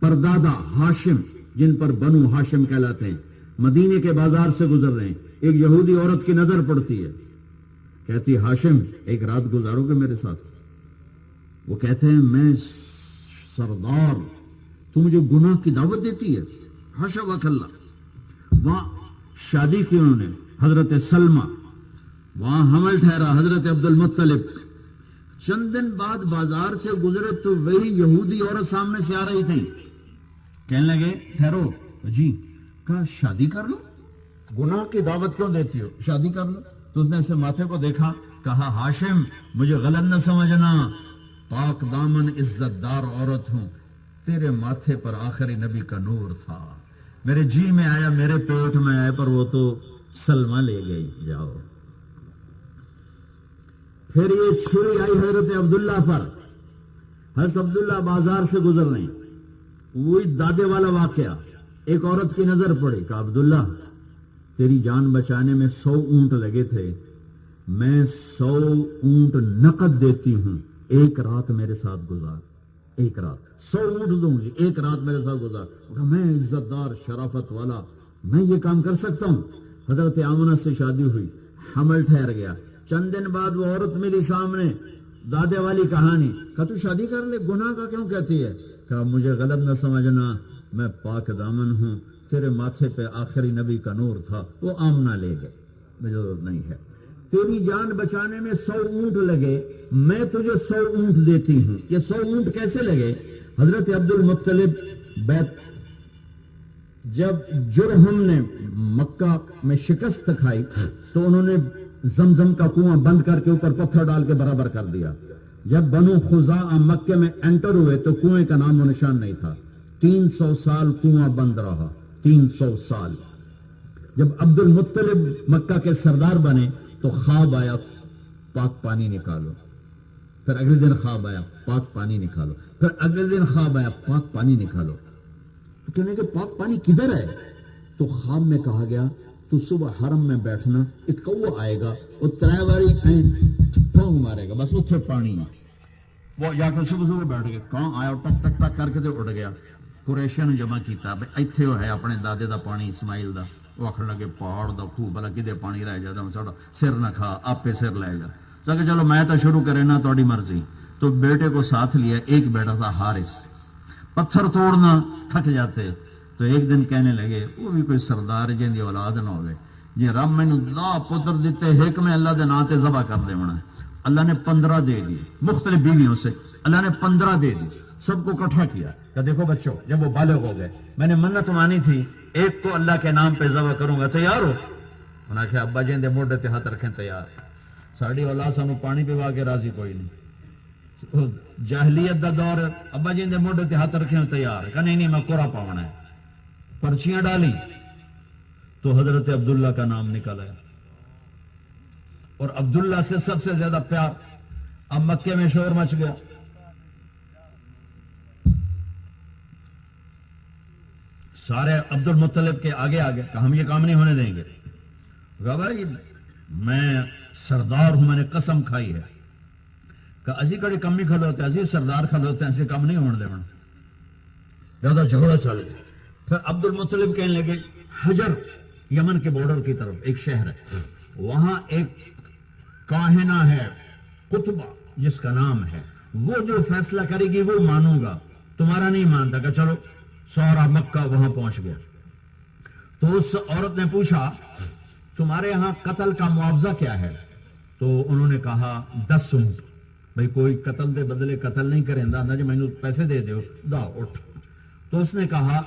پردادا ہاشم، جن پر بنو ہاشم کہلاتے ہیں، مدینے کے بازار سے گزر رہے ہیں. ایک یہودی عورت کی نظر پڑتی ہے، کہتی ہاشم ایک رات گزارو گے میرے ساتھ؟ وہ کہتے ہیں میں سردار، تو مجھے گناہ کی دعوت دیتی ہے؟ حاشا وکلا. وہاں شادی کی انہوں نے حضرت سلمہ، وہاں حمل ٹھہرا حضرت عبد المطلب. چند دن بعد بازار سے گزرے تو وہی یہودی عورت سامنے سے آ رہی تھی. کہنے لگے ٹھہرو جی. کہا شادی کر لو، گناہ کی دعوت کیوں دیتی ہو، شادی کر لو. تو اس نے اسے ماتھے کو دیکھا، کہا ہاشم مجھے غلط نہ سمجھنا، پاک دامن عزت دار عورت ہوں، تیرے ماتھے پر آخری نبی کا نور تھا، میرے جی میں آیا، میرے پیٹ میں آیا، پر وہ تو سلمہ لے گئی. جاؤ. پھر یہ چھری آئی حضرت عبداللہ پر. حضرت عبداللہ بازار سے گزر رہے ہیں، وہی دادے والا واقعہ. ایک عورت کی نظر پڑی، کہا عبداللہ تیری جان بچانے میں 100 اونٹ لگے تھے، میں 100 اونٹ نقد دیتی ہوں، ایک رات میرے ساتھ گزار. ایک رات 100 اونٹ دوں گی، ایک رات میرے ساتھ گزار. میں عزت دار شرافت والا، میں یہ کام کر سکتا ہوں. حضرت آمنہ سے شادی ہوئی، حمل ٹھہر گیا. چند دن بعد وہ عورت میری سامنے، دادے والی کہانی. کہا تو شادی کر لے، گناہ کا کیوں کہتی ہے؟ کہا مجھے غلط نہ سمجھنا، میں پاک دامن ہوں، تیرے ماتھے پہ آخری نبی کا نور تھا، وہ آمنہ لے گئے، مجھے ضرورت نہیں ہے. تیری جان بچانے میں 100 اونٹ لگے، میں تجھے 100 اونٹ دیتی ہوں۔ یہ 100 اونٹ کیسے لگے؟ حضرت عبد المطلب جب جرہم نے مکہ میں شکست کھائی تو انہوں نے زمزم کا کنواں بند کر کے اوپر پتھر ڈال کے برابر کر دیا۔ جب بنو خزاعہ مکے میں انٹر ہوئے تو کنویں کا نام و نشان نہیں تھا۔ 300 سال کنواں بند رہا، 300 سال۔ جب عبد المطلب مکہ کے سردار بنے تو خواب آیا پاک پانی نکالو، پھر اگلے دن خواب آیا پاک پانی نکالو، پھر اگلے دن خواب آیا پاک پانی نکالو۔ تو کہنے کہ پاک پانی کدھر ہے؟ تو خواب میں کہا گیا تو صبح حرم میں بیٹھنا، ایک کوا آئے گا وہ 3 باری پونگ مارے گا، بس اتنے پانی وہ جا کے صبح صبح بیٹھ گئے، کہاں آیا ٹک ٹک ٹک کر کے تو اٹھ گیا۔ قریشیاں نے جمع کیتا ایتھے وہ ہے اپنے دادے دا پانی اسماعیل دا، وہ آخر لگے پہاڑ دا خوہ بلا کدے پانی رہ جاتا ہوں ساڑا سر نہ کھا آپے سر لے جا۔ تو کہ چلو میں تو شروع کرے نا تھوڑی مرضی۔ تو بیٹے کو ساتھ لیا، ایک بیٹا تھا حارث، پتھر توڑنا تھک جاتے تو ایک دن کہنے لگے وہ بھی کوئی سردار جن دی اولاد نہ ہوئے جی رب میں دا پتر دیتے ایک میں اللہ دے نام تے ذبح کر دے منا۔ اللہ نے 15 دے دی مختلف بیویوں سے، اللہ نے 15 دے دی، سب کو اکٹھا کیا کہ دیکھو بچوں جب وہ بالغ ہو گئے میں نے منت مانی تھی ایک کو اللہ کے نام پہ ذبح کروں گا، تیار ہو؟ انہوں نے کہا ابا جی دے موڈے تے ہاتھ رکھیں تیار، ساڑی اولاد سانو پانی پوا کے راضی کوئی نہیں، جاہلیت دا دور، ابا جی دے موڈے تے ہاتھ رکھیں تیار، کہ نہیں میں قرآن پاونا ہے۔ پرچیاں ڈالی تو حضرت عبداللہ کا نام نکل آیا، اور عبداللہ سے سب سے زیادہ پیار۔ اب مکے میں شور مچ گیا، سارے عبد المطلب کے آگے آگے کہ ہم یہ کام نہیں ہونے دیں گے۔ کہا بھائی میں سردار ہوں، میں نے قسم کھائی ہے کہ اسی کڑی کمی کھلوتے ہیں، اسی سردار کھلوتے ہیں، ایسے کام نہیں ہونے دیں۔ زیادہ جھگڑا چل گیا۔ پھر عبد المطلب کہنے لگے حجر یمن کے بارڈر کی طرف ایک شہر ہے، وہاں ایک کاہنہ ہے قطبہ جس کا نام ہے، وہ جو فیصلہ کرے گی وہ مانوں گا، تمہارا نہیں مانتا۔ کہ چلو سارا مکہ وہاں پہنچ گیا۔ تو اس عورت نے پوچھا تمہارے ہاں قتل کا معاوضہ کیا ہے؟ تو انہوں نے کہا 10 اونٹ۔ بھئی کوئی قتل دے بدلے قتل نہیں کریں دا جی میں نے پیسے دے دیو دا اٹھ۔ تو اس نے کہا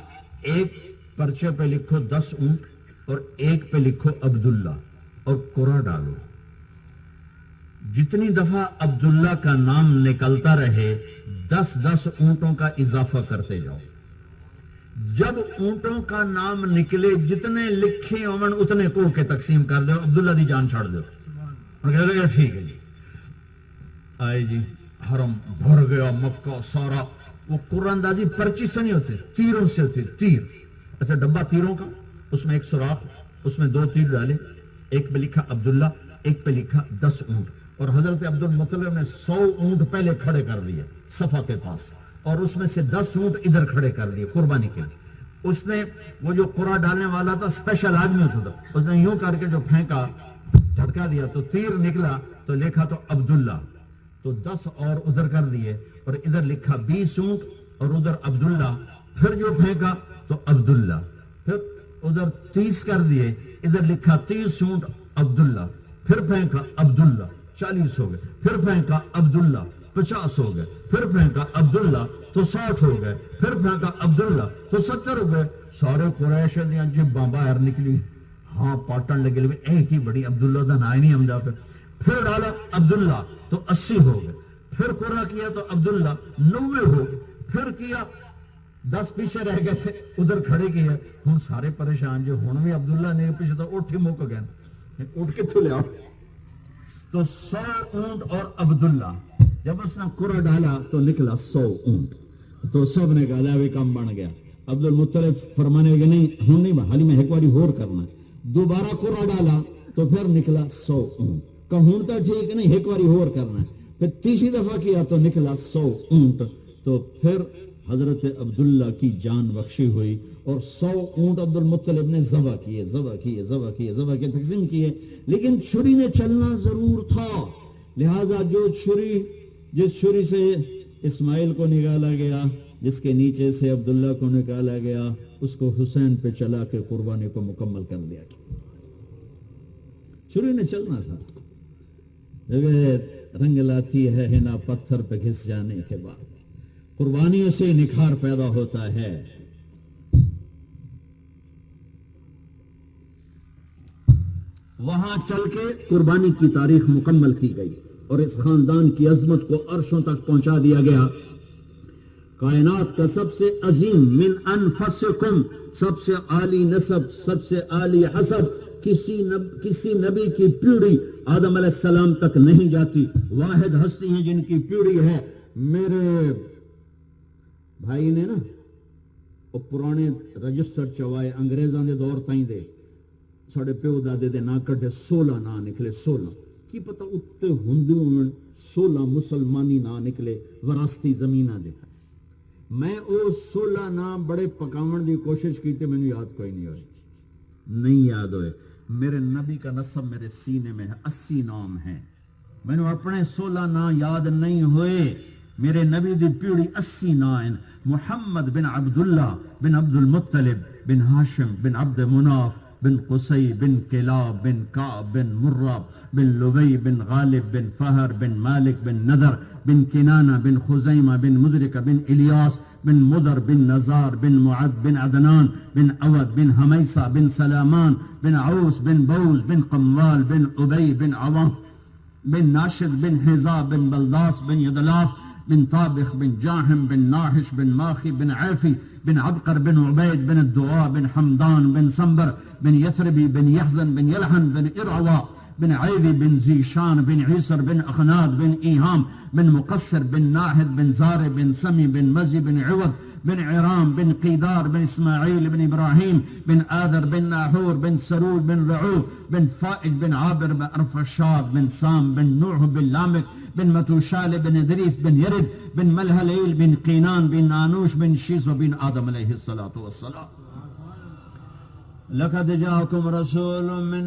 ایک پرچے پہ لکھو 10 اونٹ اور ایک پہ لکھو عبداللہ اور قرآن ڈالو، جتنی دفعہ عبداللہ کا نام نکلتا رہے 10 اونٹوں کا اضافہ کرتے جاؤ، جب اونٹوں کا نام نکلے جتنے لکھے امن اتنے کو کے تقسیم کر دو، عبداللہ دی جان چھاڑ دو۔ اور کہہ لگے ٹھیک ہے جی۔ آئے جی حرم بھر گیا مکہ سارا، وہ قرآن دازی پرچی سے نہیں ہوتے، تیروں سے ہوتے، تیر ایسا ڈبہ تیروں کا، اس میں ایک سوراخ، اس میں 2 تیر ڈالے، ایک پہ لکھا عبداللہ، ایک پہ لکھا 10 اونٹ۔ اور حضرت عبد المطلب نے 100 اونٹ پہلے کھڑے کر دیے صفا کے پاس، اور اس میں سے 10 اونٹ ادھر کھڑے کر دیے قربانی کے لیے۔ اس نے وہ جو قرآن ڈالنے والا تھا اسپیشل آدمی ہوتا تھا، اس نے یوں کر کے جو پھینکا جھٹکا دیا تو تیر نکلا تو لکھا تو عبداللہ، تو 10 اور ادھر کر دیے اور ادھر لکھا 20 اونٹ اور ادھر عبداللہ، پھر جو پھینکا تو عبداللہ، پھر ادھر 30 کر دیے، ادھر لکھا 30 اونٹ عبداللہ، پھر پھینکا عبداللہ 40 ہو گئے، پھر پھینکا عبداللہ 50 ہو گئے، پھر پھینکا عبداللہ تو 60 ہو گئے، پھر پھینکا عبداللہ تو 70 ہو گئے۔ سارے قریش دیاں جباں باہر نکلی، ہاں پاٹن لگے لگے ایک ہی بڑی عبداللہ دا نام نہیں ہمدا پہ، پھر ڈالا عبداللہ تو 80 ہو گئے، پھر قرآن کیا تو عبداللہ 90 ہو گئے، پھر کیا 10 پیچھے رہ گئے تھے ادھر کھڑے کیے، ہوں سارے پریشان جو ہوں بھی عبداللہ نے پیچھے تو اٹھ ہی موقع گئے، اٹھ کے تو لے آؤ۔ تو 100 اونٹ اور عبداللہ، جب اس نے قرآن ڈالا تو نکلا 100 اونٹ، تو سب نے کہا بھی کام بن گیا۔ عبد المطلب فرمانے لگے نہیں ہوں نہیں حالی میں ایک باری اور کرنا، دوبارہ قرآن ڈالا تو پھر نکلا 100 اونٹ، کہ ہوں تو ٹھیک نہیں ایک باری اور کرنا ہے، پھر تیسری دفعہ کیا تو نکلا 100 اونٹ، تو پھر حضرت عبداللہ کی جان بخشی ہوئی اور 100 اونٹ عبد المطلب نے ذبح کیے تقسیم کیے، لیکن چھری نے چلنا ضرور تھا، لہٰذا جو جس چھری سے اسماعیل کو نکالا گیا، جس کے نیچے سے عبداللہ کو نکالا گیا، اس کو حسین پہ چلا کے قربانی کو مکمل کر دیا۔ چھری نے چلنا تھا، رنگ لاتی ہے ہنا پتھر پہ گھس جانے کے بعد، قربانیوں سے نکھار پیدا ہوتا ہے۔ وہاں چل کے قربانی کی تاریخ مکمل کی گئی اور اس خاندان کی عظمت کو عرشوں تک پہنچا دیا گیا۔ کائنات کا سب سے عظیم من انفسکم، سب سے عالی نسب، سب سے عالی حسب، کسی نبی کی پیڑھی آدم علیہ السلام تک نہیں جاتی۔ واحد ہستی ہیں جن کی پیڑھی ہے۔ میرے بھائی نے نا وہ پرانے رجسٹر چوائے انگریزاں دے دور تائیں دے، ساڑے پیو دادے دے نا کٹے 16 نا نکلے، 16 کی پتہ اتے ہندو میں 16 مسلمانی نا نکلے وراستی زمینہ دے۔ میں او 16 نا بڑے پکاون دی کوشش کی تے میں نے یاد کوئی نہیں ہوئی، نہیں یاد ہوئے۔ میرے نبی کا نسب میرے سینے میں ہے، 80 نام ہیں، میں نے اپنے 16 نا یاد نہیں ہوئے۔ میرے نبی دی پیڑھی 80 نا ہیں۔ محمد بن عبداللہ بن عبد المطلب بن ہاشم بن عبد مناف بن قصی بن کلاب بن کعب بن مرہ بن لبی بن غالب بن فہر بن مالک بن نذر بن کنانہ بن خزیمہ بن مدرکہ بن الیاس بن مدر بن نزار بن معد بن عدنان بن عود بن حمیسہ بن سلامان بن عوس بن بوز بن قموال بن عبی بن عوام بن ناشد بن حزا بن بلداس بن یدلاف بن طابخ بن جاہم بن ناحش بن ماخی بن عیفی بن عبقر بن عبید بن الدعاء بن حمدان بن سنبر بن یثربی بن یحزن بن یلحن بن ارعوا بن عیدی بن زیشان بن عیسر بن اخناد بن ایہام بن مقصر بن ناحد بن زار بن سمی بن مزی بن عوض بن عرام بن قیدار بن اسماعیل بن ابراہیم بن آذر بن ناحور بن سرود بن رعو بن فائج بن عابر بن ارفشاد بن سام بن نوح بن لامک بن متوشال بن ادریس بن یرد بن ملہلیل بن قینان بن نانوش بن شیس بن آدم علیہ السلام۔ لقد جاءكم رسول من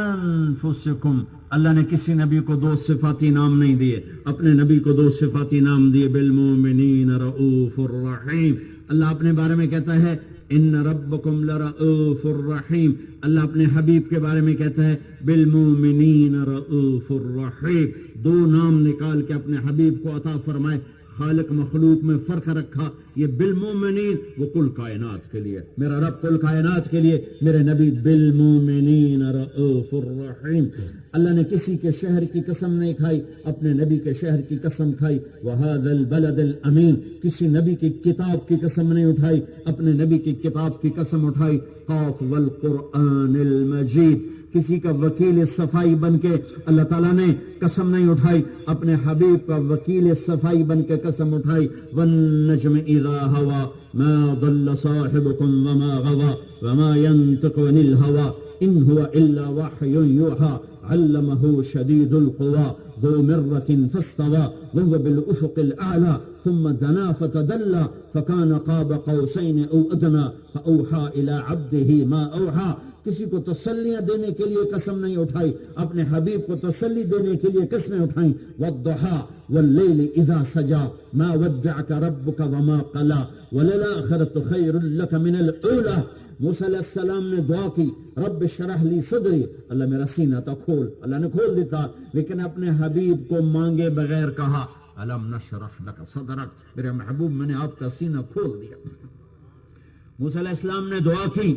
انفسکم، اللہ نے کسی نبی کو 2 صفاتی نام نہیں دیے، اپنے نبی کو 2 صفاتی نام دیے، بالمومنین رؤوف الرحیم۔ اللہ اپنے بارے میں کہتا ہے ان ربکم لرؤوف الرحیم، اللہ اپنے حبیب کے بارے میں کہتا ہے بالمومنین رؤوف الرحیم۔ 2 نام نکال کے اپنے حبیب کو عطا فرمائے۔ خالق مخلوق میں فرق رکھا، یہ بالمومنین وہ کل کائنات کے لیے، میرا رب کل کائنات کے لیے، میرے نبی بالمومنین رؤوف الرحیم۔ اللہ نے کسی کے شہر کی قسم نہیں کھائی، اپنے نبی کے شہر کی قسم کھائی۔ وہذا البلد الامین، کسی نبی کی کتاب کی قسم نہیں اٹھائی، اپنے نبی کی کتاب کی قسم اٹھائی۔ قاف والقرآن المجید، کسی کا وکیل صفائی بن کے اللہ تعالیٰ نے قسم نہیں اٹھائی، اپنے حبیب کا وکیل صفائی بن کے قسم اٹھائی۔ والنجم اذا ہوا ما ضل صاحبكم وما غوا وما ينطق عن الهوى ان هو الا وحي يوحى علمه شديد القوى ذو مرة فاستوى وهو بالأفق الأعلى ثم دنا فتدلى فكان قاب قوسين أو أدنى فأوحى إلى عبده ما أوحى۔ کسی کو تسلیاں دینے کے لیے قسم نہیں اٹھائی، اپنے حبیب کو تسلی دینے کے لیے قسمیں اٹھائیں۔ والضحى والليل إذا سجى ما ودعك ربك وما قلى وللآخرة خير لك من الأولى۔ موسیٰ علیہ السلام نے دعا کی رب اشرح لی صدری، اللہ میرا سینہ تو کھول، اللہ نے کھول دیتا، لیکن اپنے حبیب کو مانگے بغیر کہا الم نشرح لک صدرک، میرے محبوب میں نے آپ کا سینہ کھول دیا۔ موسیٰ علیہ السلام نے دعا کی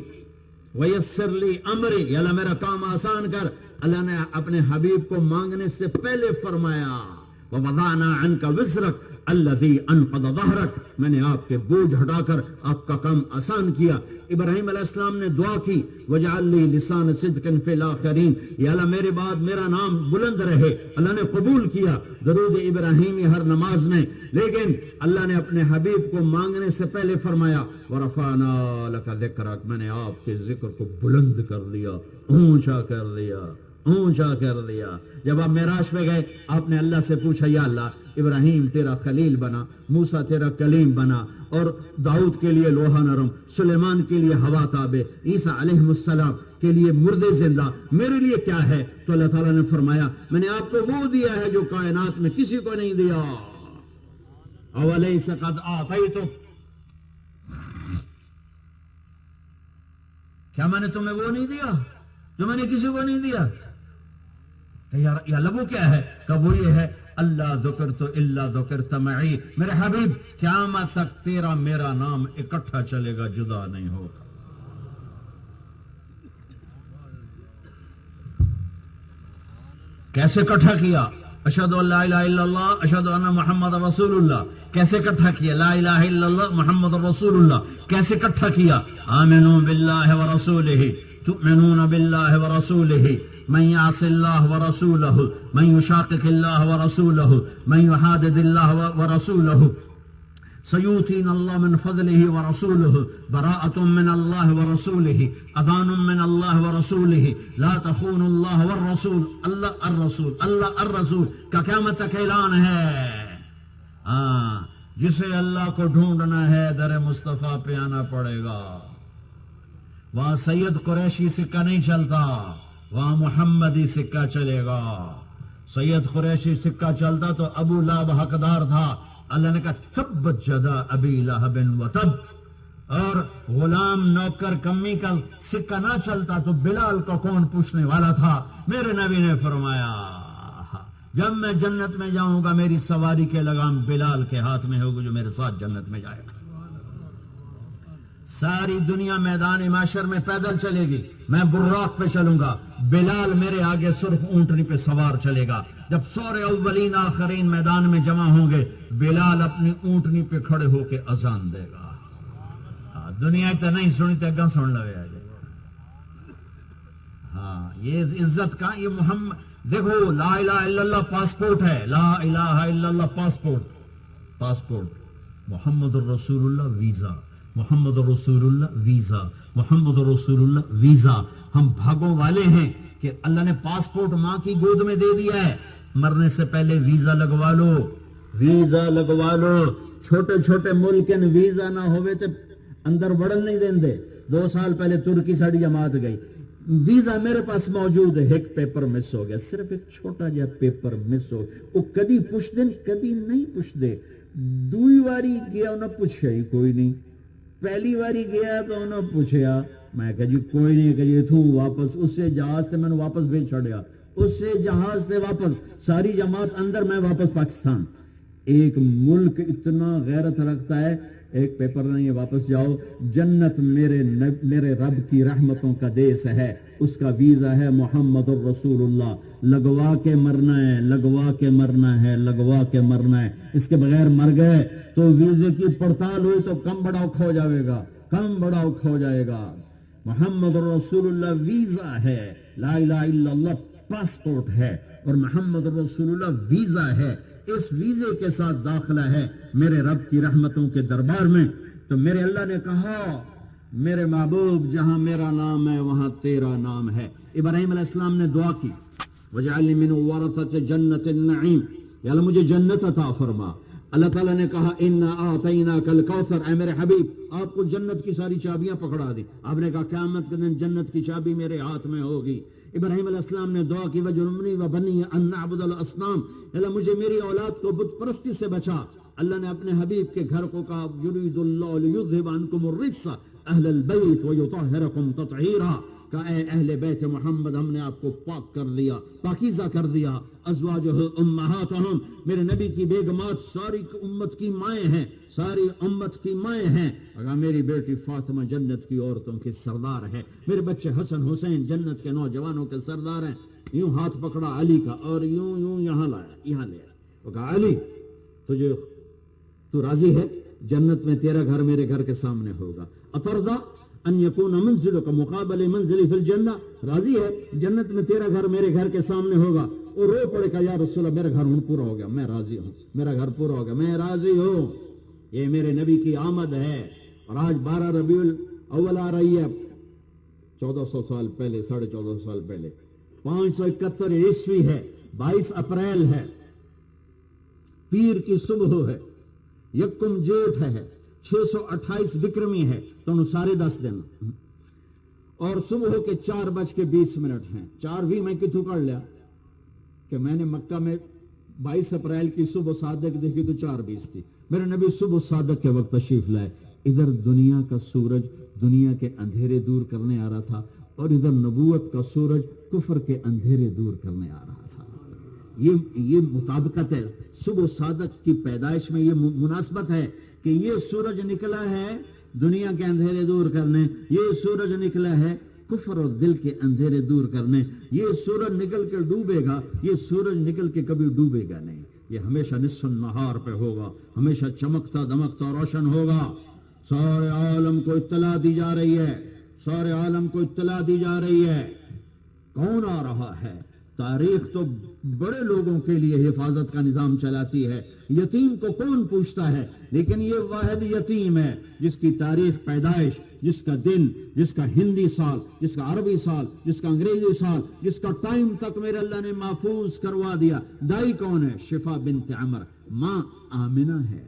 ویسر لی امری، یا اللہ میرا کام آسان کر، اللہ نے اپنے حبیب کو مانگنے سے پہلے فرمایا ووضعنا عنک وزرک الذی انقض ظہرک، میں نے آپ کے بوجھ ہٹا کر آپ کا کام آسان کیا۔ ابراہیم علیہ السلام نے دعا کی وجعل لی لسان صدق فی الاخرین، یا اللہ میرے بعد میرا نام بلند رہے، اللہ نے قبول کیا درود ابراہیمی ہر نماز میں۔ لیکن اللہ نے اپنے حبیب کو مانگنے سے پہلے فرمایا ورفعنا لک ذکرک، میں نے آپ کے ذکر کو بلند کر دیا، اونچا کر دیا، اونچا کر دیا۔ جب آپ معراج پہ گئے آپ نے اللہ سے پوچھا یا اللہ ابراہیم تیرا خلیل بنا، موسیٰ تیرا کلیم بنا، اور داؤد کے لیے لوہا نرم، سلیمان کے لیے ہوا تابع، عیسیٰ علیہ السلام کے لیے مردے زندہ، میرے لیے کیا ہے؟ تو اللہ تعالیٰ نے فرمایا میں نے آپ کو وہ دیا ہے جو کائنات میں کسی کو نہیں دیا۔ اولیس قد آتیتک، کیا میں نے تمہیں وہ نہیں دیا جو میں نے کسی کو نہیں دیا؟ کہ یا لبو کیا ہے؟ کہ وہ یہ ہے اللہ ذکرت الا ذکرت معی، میرے حبیب قیامت تک تیرا میرا نام اکٹھا چلے گا، جدا نہیں ہوگا۔ کیسے اکٹھا کیا؟ اشہد ان لا الہ الا اللہ اشہد ان محمد رسول اللہ، کیسے اکٹھا کیا؟ لا الہ الا اللہ محمد رسول اللہ کیسے اکٹھا کیا؟ آمنوا باللہ ورسولہ تؤمنون باللہ ورسولہ من یعص اللہ ورسولہ من یشاقق اللہ ورسولہ من یحادد اللہ ورسولہ سیؤتینا اللہ من فضلہ ورسولہ براءۃ من اللہ ورسولہ اذان من اللہ ورسولہ لا تخونوا اللہ والرسول، اللہ الرسول، اللہ الرسول کا قیامت تک اعلان ہے۔ جسے اللہ کو ڈھونڈنا ہے در مصطفیٰ پہ آنا پڑے گا۔ وہاں سید قریشی سکہ نہیں چلتا، وہاں محمدی سکہ چلے گا۔ سید قریشی سکہ چلتا تو ابو لہب حقدار تھا، اللہ نے کہا تبت یدا ابی لہب وتب، اور غلام نوکر کمی کا سکہ نہ چلتا تو بلال کو کون پوچھنے والا تھا؟ میرے نبی نے فرمایا جب میں جنت میں جاؤں گا میری سواری کے لگام بلال کے ہاتھ میں ہوگی جو میرے ساتھ جنت میں جائے گا۔ ساری دنیا میدان محشر میں پیدل چلے گی، میں براق پہ چلوں گا، بلال میرے آگے سرخ اونٹنی پہ سوار چلے گا۔ جب سورے اولین آخرین میدان میں جمع ہوں گے، بلال اپنی اونٹنی پہ کھڑے ہو کے اذان دے گا۔ دنیا تو نہیں سنی تو گاں سن لگے آ جائے۔ ہاں یہ عزت کا، یہ محمد دیکھو، لا الہ الا اللہ پاسپورٹ ہے، لا الہ الا اللہ پاسپورٹ، محمد الرسول اللہ ویزا، محمد الرسول اللہ ویزا، محمد الرسول اللہ ویزا۔ ہم بھاگوں والے ہیں کہ اللہ نے پاسپورٹ ماں کی گود میں دے دیا ہے، مرنے سے پہلے ویزا لگوا لو، ویزا لگوا لو۔ چھوٹے چھوٹے ملک ویزا نہ ہوئے تو اندر بڑھن نہیں دیں دے۔ 2 سال پہلے ترکی ساڑی جماعت گئی، ویزا میرے پاس موجود ہے، ایک پیپر مس ہو گیا، صرف ایک چھوٹا جا پیپر مس ہو، وہ کدی پوچھ دیں کدی نہیں پوچھ دے۔ دوئی واری گیا انہوں پوچھا ہی کوئی نہیں، پہلی واری گیا تو انہوں پوچھا، میں کہا جی کوئی نہیں، کہ جی تھو واپس اس سے جہاز سے میں نے واپس بھیج چھڑیا، اس سے جہاز سے واپس ساری جماعت اندر، میں واپس پاکستان۔ ایک ملک اتنا غیرت رکھتا ہے، ایک پیپر نہیں ہے، واپس جاؤ، جنت میرے رب کی رحمتوں کا دیس ہے، اس کا ویزا ہے محمد الرسول اللہ، لگوا کے مرنا ہے، لگوا کے مرنا ہے، لگوا کے مرنا ہے۔ اس کے بغیر مر گئے تو ویزے کی پڑتال ہوئی تو کم بڑا کھو جائے گا، کم بڑا کھو جائے گا۔ محمد الرسول اللہ ویزا ہے، لا الہ الا اللہ پاسپورٹ ہے، اور محمد الرسول اللہ ویزا ہے۔ اس ویزے کے ساتھ داخلہ ہے میرے رب کی رحمتوں کے دربار میں۔ تو میرے اللہ نے کہا میرے محبوب جہاں میرا نام ہے وہاں تیرا نام ہے۔ ابراہیم علیہ السلام نے دعا کی وَجْعَلْنِي مِنْ وَرَثَةِ جَنَّةِ النَّعِيمِ، یا اللہ مجھے جنت عطا فرما۔ اللہ تعالیٰ نے کہا اِنَّا أَعْطَيْنَاكَ الْكَوْثَرَ، اے میرے حبیب آپ کو جنت کی ساری چابیاں پکڑا دی۔ آپ نے کہا قیامت کے دن جنت کی چابی میرے ہاتھ میں ہوگی۔ ابراہیم علیہ السلام نے دعا کی وَجْنُبْنِي وَبَنِّي أَن نَعْبُدَ الْأَصْنَامَ، اللہ مجھے میری اولاد کو بت پرستی سے بچا۔ اللہ نے اپنے حبیب کے گھر کو کہا یرید اللہ لیذھب عنکم الرجس اہل البیت ویطہرکم تطہیرا، کہ اے اہل بیت محمد ہم نے آپ کو پاک کر دیا، پاکیزہ کر دیا۔ ازواجہ امہاتہم، میرے نبی کی بیگمات ساری امت کی مائیں ہیں، ساری امت کی مائیں ہیں۔ اگر میری بیٹی فاطمہ جنت کی عورتوں کی سردار ہے، میرے بچے حسن حسین جنت کے نوجوانوں کے سردار ہیں۔ یوں ہاتھ پکڑا علی کا اور یوں یوں یہاں لایا، یہاں لے آیا۔ وہ کہا علی تو راضی ہے جنت میں تیرا گھر میرے گھر کے سامنے ہوگا؟ اترضا ان یکون منزلک مقابل منزلی فی الجنہ، راضی ہے جنت میں تیرا گھر میرے گھر کے سامنے ہوگا؟ اور رو پڑے کہ یا رسول اللہ میرا گھر ہوں پورا ہو گیا، میں راضی ہوں، میرا گھر پورا ہو گیا، میں راضی ہوں۔ یہ میرے نبی کی آمد ہے۔ اور آج 12 ربیع الاول آ رہی ہے، 1400 سال پہلے، 1450 سال پہلے 571 عیسوی ہے، 22 اپریل ہے، پیر کی صبح ہے، یکم جیٹھ ہے، 628 وکرمی ہے، تو انہوں سارے 10 دن، اور صبح کے 4:20 ہیں۔ 4 بھی میں کتوں کر لیا کہ میں نے مکہ میں 22 اپریل کی صبح صادق دیکھی تو 4:20 تھی۔ میرے نبی صبح صادق کے وقت تشریف لائے۔ ادھر دنیا کا سورج دنیا کے اندھیرے دور کرنے آ رہا تھا، اور ادھر نبوت کا سورج کفر کے اندھیرے دور کرنے آ رہا تھا۔ یہ مطابقت ہے، صبح صادق کی پیدائش میں یہ مناسبت ہے کہ یہ سورج نکلا ہے دنیا کے اندھیرے دور کرنے، یہ سورج نکلا ہے کفر اور دل کے اندھیرے دور کرنے، یہ سورج نکل کے ڈوبے گا، یہ سورج نکل کے کبھی ڈوبے گا نہیں، یہ ہمیشہ نصف النہار پہ ہوگا، ہمیشہ چمکتا دمکتا روشن ہوگا۔ سارے عالم کو اطلاع دی جا رہی ہے، سارے عالم کو اطلاع دی جا رہی ہے۔ کون آ رہا ہے؟ تاریخ تو بڑے لوگوں کے لیے حفاظت کا نظام چلاتی ہے، یتیم کو کون پوچھتا ہے؟ لیکن یہ واحد یتیم ہے جس کی تاریخ پیدائش، جس کا دن، جس کا ہندی سال، جس کا عربی سال، جس کا انگریزی سال، جس کا ٹائم تک میرے اللہ نے محفوظ کروا دیا۔ دائی کون ہے؟ شفا بنت عمر، ماں آمنہ ہے،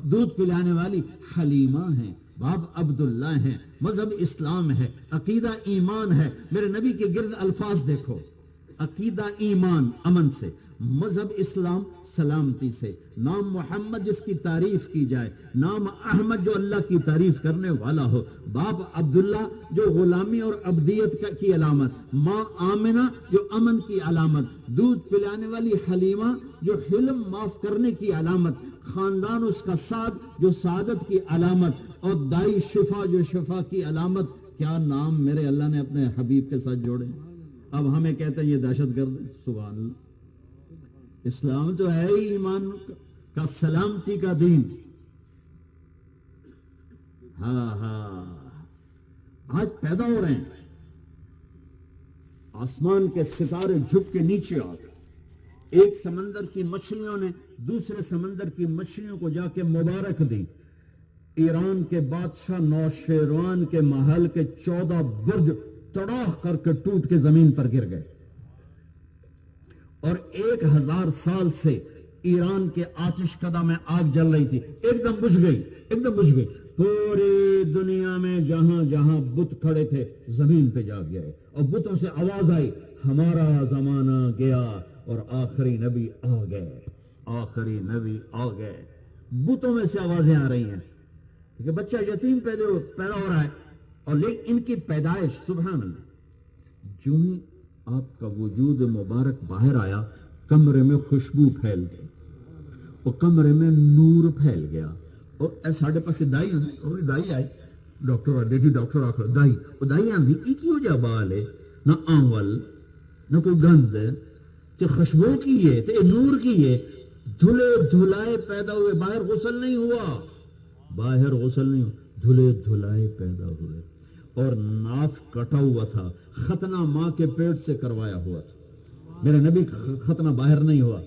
دودھ پلانے والی حلیمہ ہے، باپ عبداللہ ہیں، مذہب اسلام ہے، عقیدہ ایمان ہے۔ میرے نبی کے گرد الفاظ دیکھو، عقیدہ ایمان امن سے، مذہب اسلام سلامتی سے، نام محمد جس کی تعریف کی جائے، نام احمد جو اللہ کی تعریف کرنے والا ہو، باپ عبداللہ جو غلامی اور عبدیت کی علامت، ماں آمنہ جو امن کی علامت، دودھ پلانے والی حلیمہ جو حلم معاف کرنے کی علامت، خاندان اس کا سعد جو سعادت کی علامت، اور دائی شفا جو شفا کی علامت۔ کیا نام میرے اللہ نے اپنے حبیب کے ساتھ جوڑے۔ اب ہمیں کہتے ہیں یہ دہشت گرد ہے۔ سبحان اللہ، اسلام تو ہے ہی ایمان کا سلامتی کا دین۔ ہاں آج پیدا ہو رہے ہیں، آسمان کے ستارے جھک کے نیچے آ گئے۔ ایک سمندر کی مچھلیوں نے دوسرے سمندر کی مچھلیوں کو جا کے مبارک دی۔ ایران کے بادشاہ نوشیروان کے محل کے 14 برج تڑاخ کر کے ٹوٹ کے زمین پر گر گئے، اور 1000 سال سے ایران کے آتش کدہ میں آگ جل رہی تھی، ایک دم بجھ گئی۔ پوری دنیا میں جہاں جہاں بت کھڑے تھے زمین پہ جا گئے، اور بتوں سے آواز آئی ہمارا زمانہ گیا اور آخری نبی آ گئے، آخری نبی آ گئے۔ بتوں میں سے آوازیں آ رہی ہیں کہ بچہ یتیم پیدا ہو رہا ہے، اور لیکن ان کی پیدائش سبحان اللہ، جو ہی آپ کا وجود مبارک باہر آیا کمرے میں خوشبو پھیل گئی، اور کمرے میں نور پھیل گیا۔ اور ساڑھے پاس دائی ہوئی، دائی آئی، ڈاکٹر آخر دائی آندھی یہ کیوں جا بال ہے، نہ آنول نہ کوئی گند تے خوشبو کی ہے تے نور کی ہے، دھلے دھلائے پیدا ہوئے، باہر غسل نہیں ہوا، دھلے دھلائے پیدا ہوئے، اور ناف کٹا ہوا تھا، ختنہ ماں کے پیٹ سے کروایا ہوا تھا۔ میرے نبی ختنہ باہر نہیں ہوا،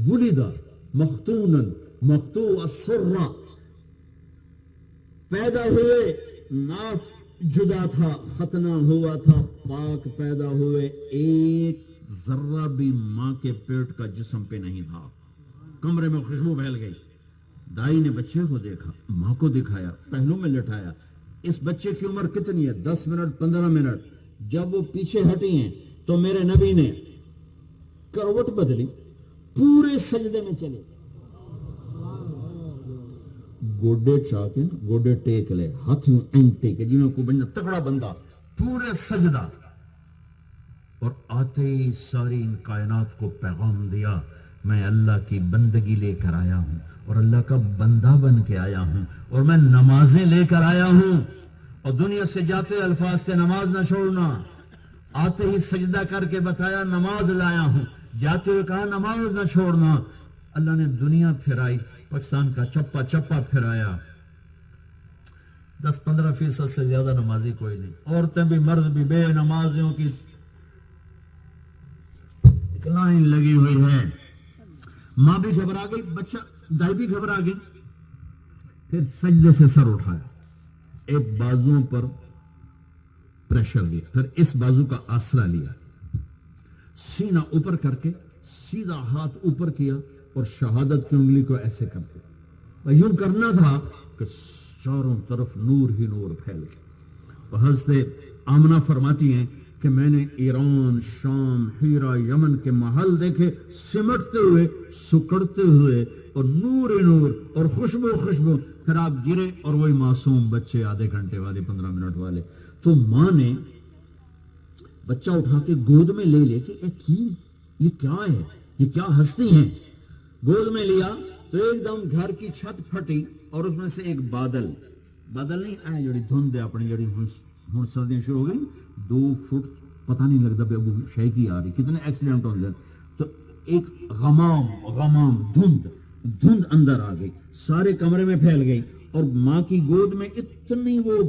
ولدہ مختونن مقطوع السرہ، پیدا ہوئے ناف جدا تھا، ختنہ ہوا تھا، پاک پیدا ہوئے، ایک ذرہ بھی ماں کے پیٹ کا جسم پہ نہیں تھا۔ کمرے میں خوشبو پھیل گئی۔ دائی نے بچے کو دیکھا، ماں کو دکھایا، پہلو میں لٹایا۔ اس بچے کی عمر کتنی ہے؟ 10 منٹ 15 منٹ۔ جب وہ پیچھے ہٹی ہیں تو میرے نبی نے کروٹ بدلی، پورے سجدے میں چلے، گوڈے ٹیک لے، ہاتھوں اینٹے کے، جی میں کوئی بندہ تگڑا بندہ، پورے سجدہ، اور آتے ہی ساری ان کائنات کو پیغام دیا، میں اللہ کی بندگی لے کر آیا ہوں، اور اللہ کا بندہ بن کے آیا ہوں، اور میں نمازیں لے کر آیا ہوں، اور دنیا سے جاتے الفاظ سے نماز نہ چھوڑنا۔ آتے ہی سجدہ کر کے بتایا نماز لایا ہوں، جاتے ہوئے کہا نماز نہ چھوڑنا۔ اللہ نے دنیا پھرائی، پاکستان کا چپا چپا پھرایا، 10-15% سے زیادہ نمازی کوئی نہیں، عورتیں بھی مرد بھی بے نمازیوں کی لائن لگی ہوئی ہے۔ ماں بھی گھبرا گئی، بچہ دائی بھی گھبرا گئی۔ پھر سجدے سے سر اٹھایا، ایک بازو پر پریشر دیا، پھر اس بازو کا آسرا لیا، سینہ اوپر کر کے سیدھا ہاتھ اوپر کیا، اور شہادت کی انگلی کو ایسے کر دیا۔ یوں کرنا تھا کہ چاروں طرف نور ہی نور پھیل گیا۔ حضرت آمنہ فرماتی ہیں کہ میں نے ایران، شام، ہیرا، یمن کے محل دیکھے، سمٹتے ہوئے، سکڑتے ہوئے، اور نور نور اور خوشبو خوشبو۔ پھر آپ گرے اور وہی معصوم بچے، آدھے گھنٹے والے، 15 منٹ والے۔ تو ماں نے بچہ اٹھا کے گود میں لے لے کے یہ کیا ہے؟ یہ کیا ہستی ہیں. گود میں لیا تو ایک دم گھر کی چھت پھٹی اور اس میں سے ایک بادل نہیں آیا جڑی دھند ہے اپنی جڑی ہوں سردیاں شروع ہو گئی 2 فٹ پتہ نہیں لگتا پہ ابو شے کی آ رہی, کتنے ایکسیڈنٹ ہو جاتے. تو ایک غمام دھند اندر آ گئی, سارے کمرے میں پھیل گئی اور ماں کی گود میں اتنی وہ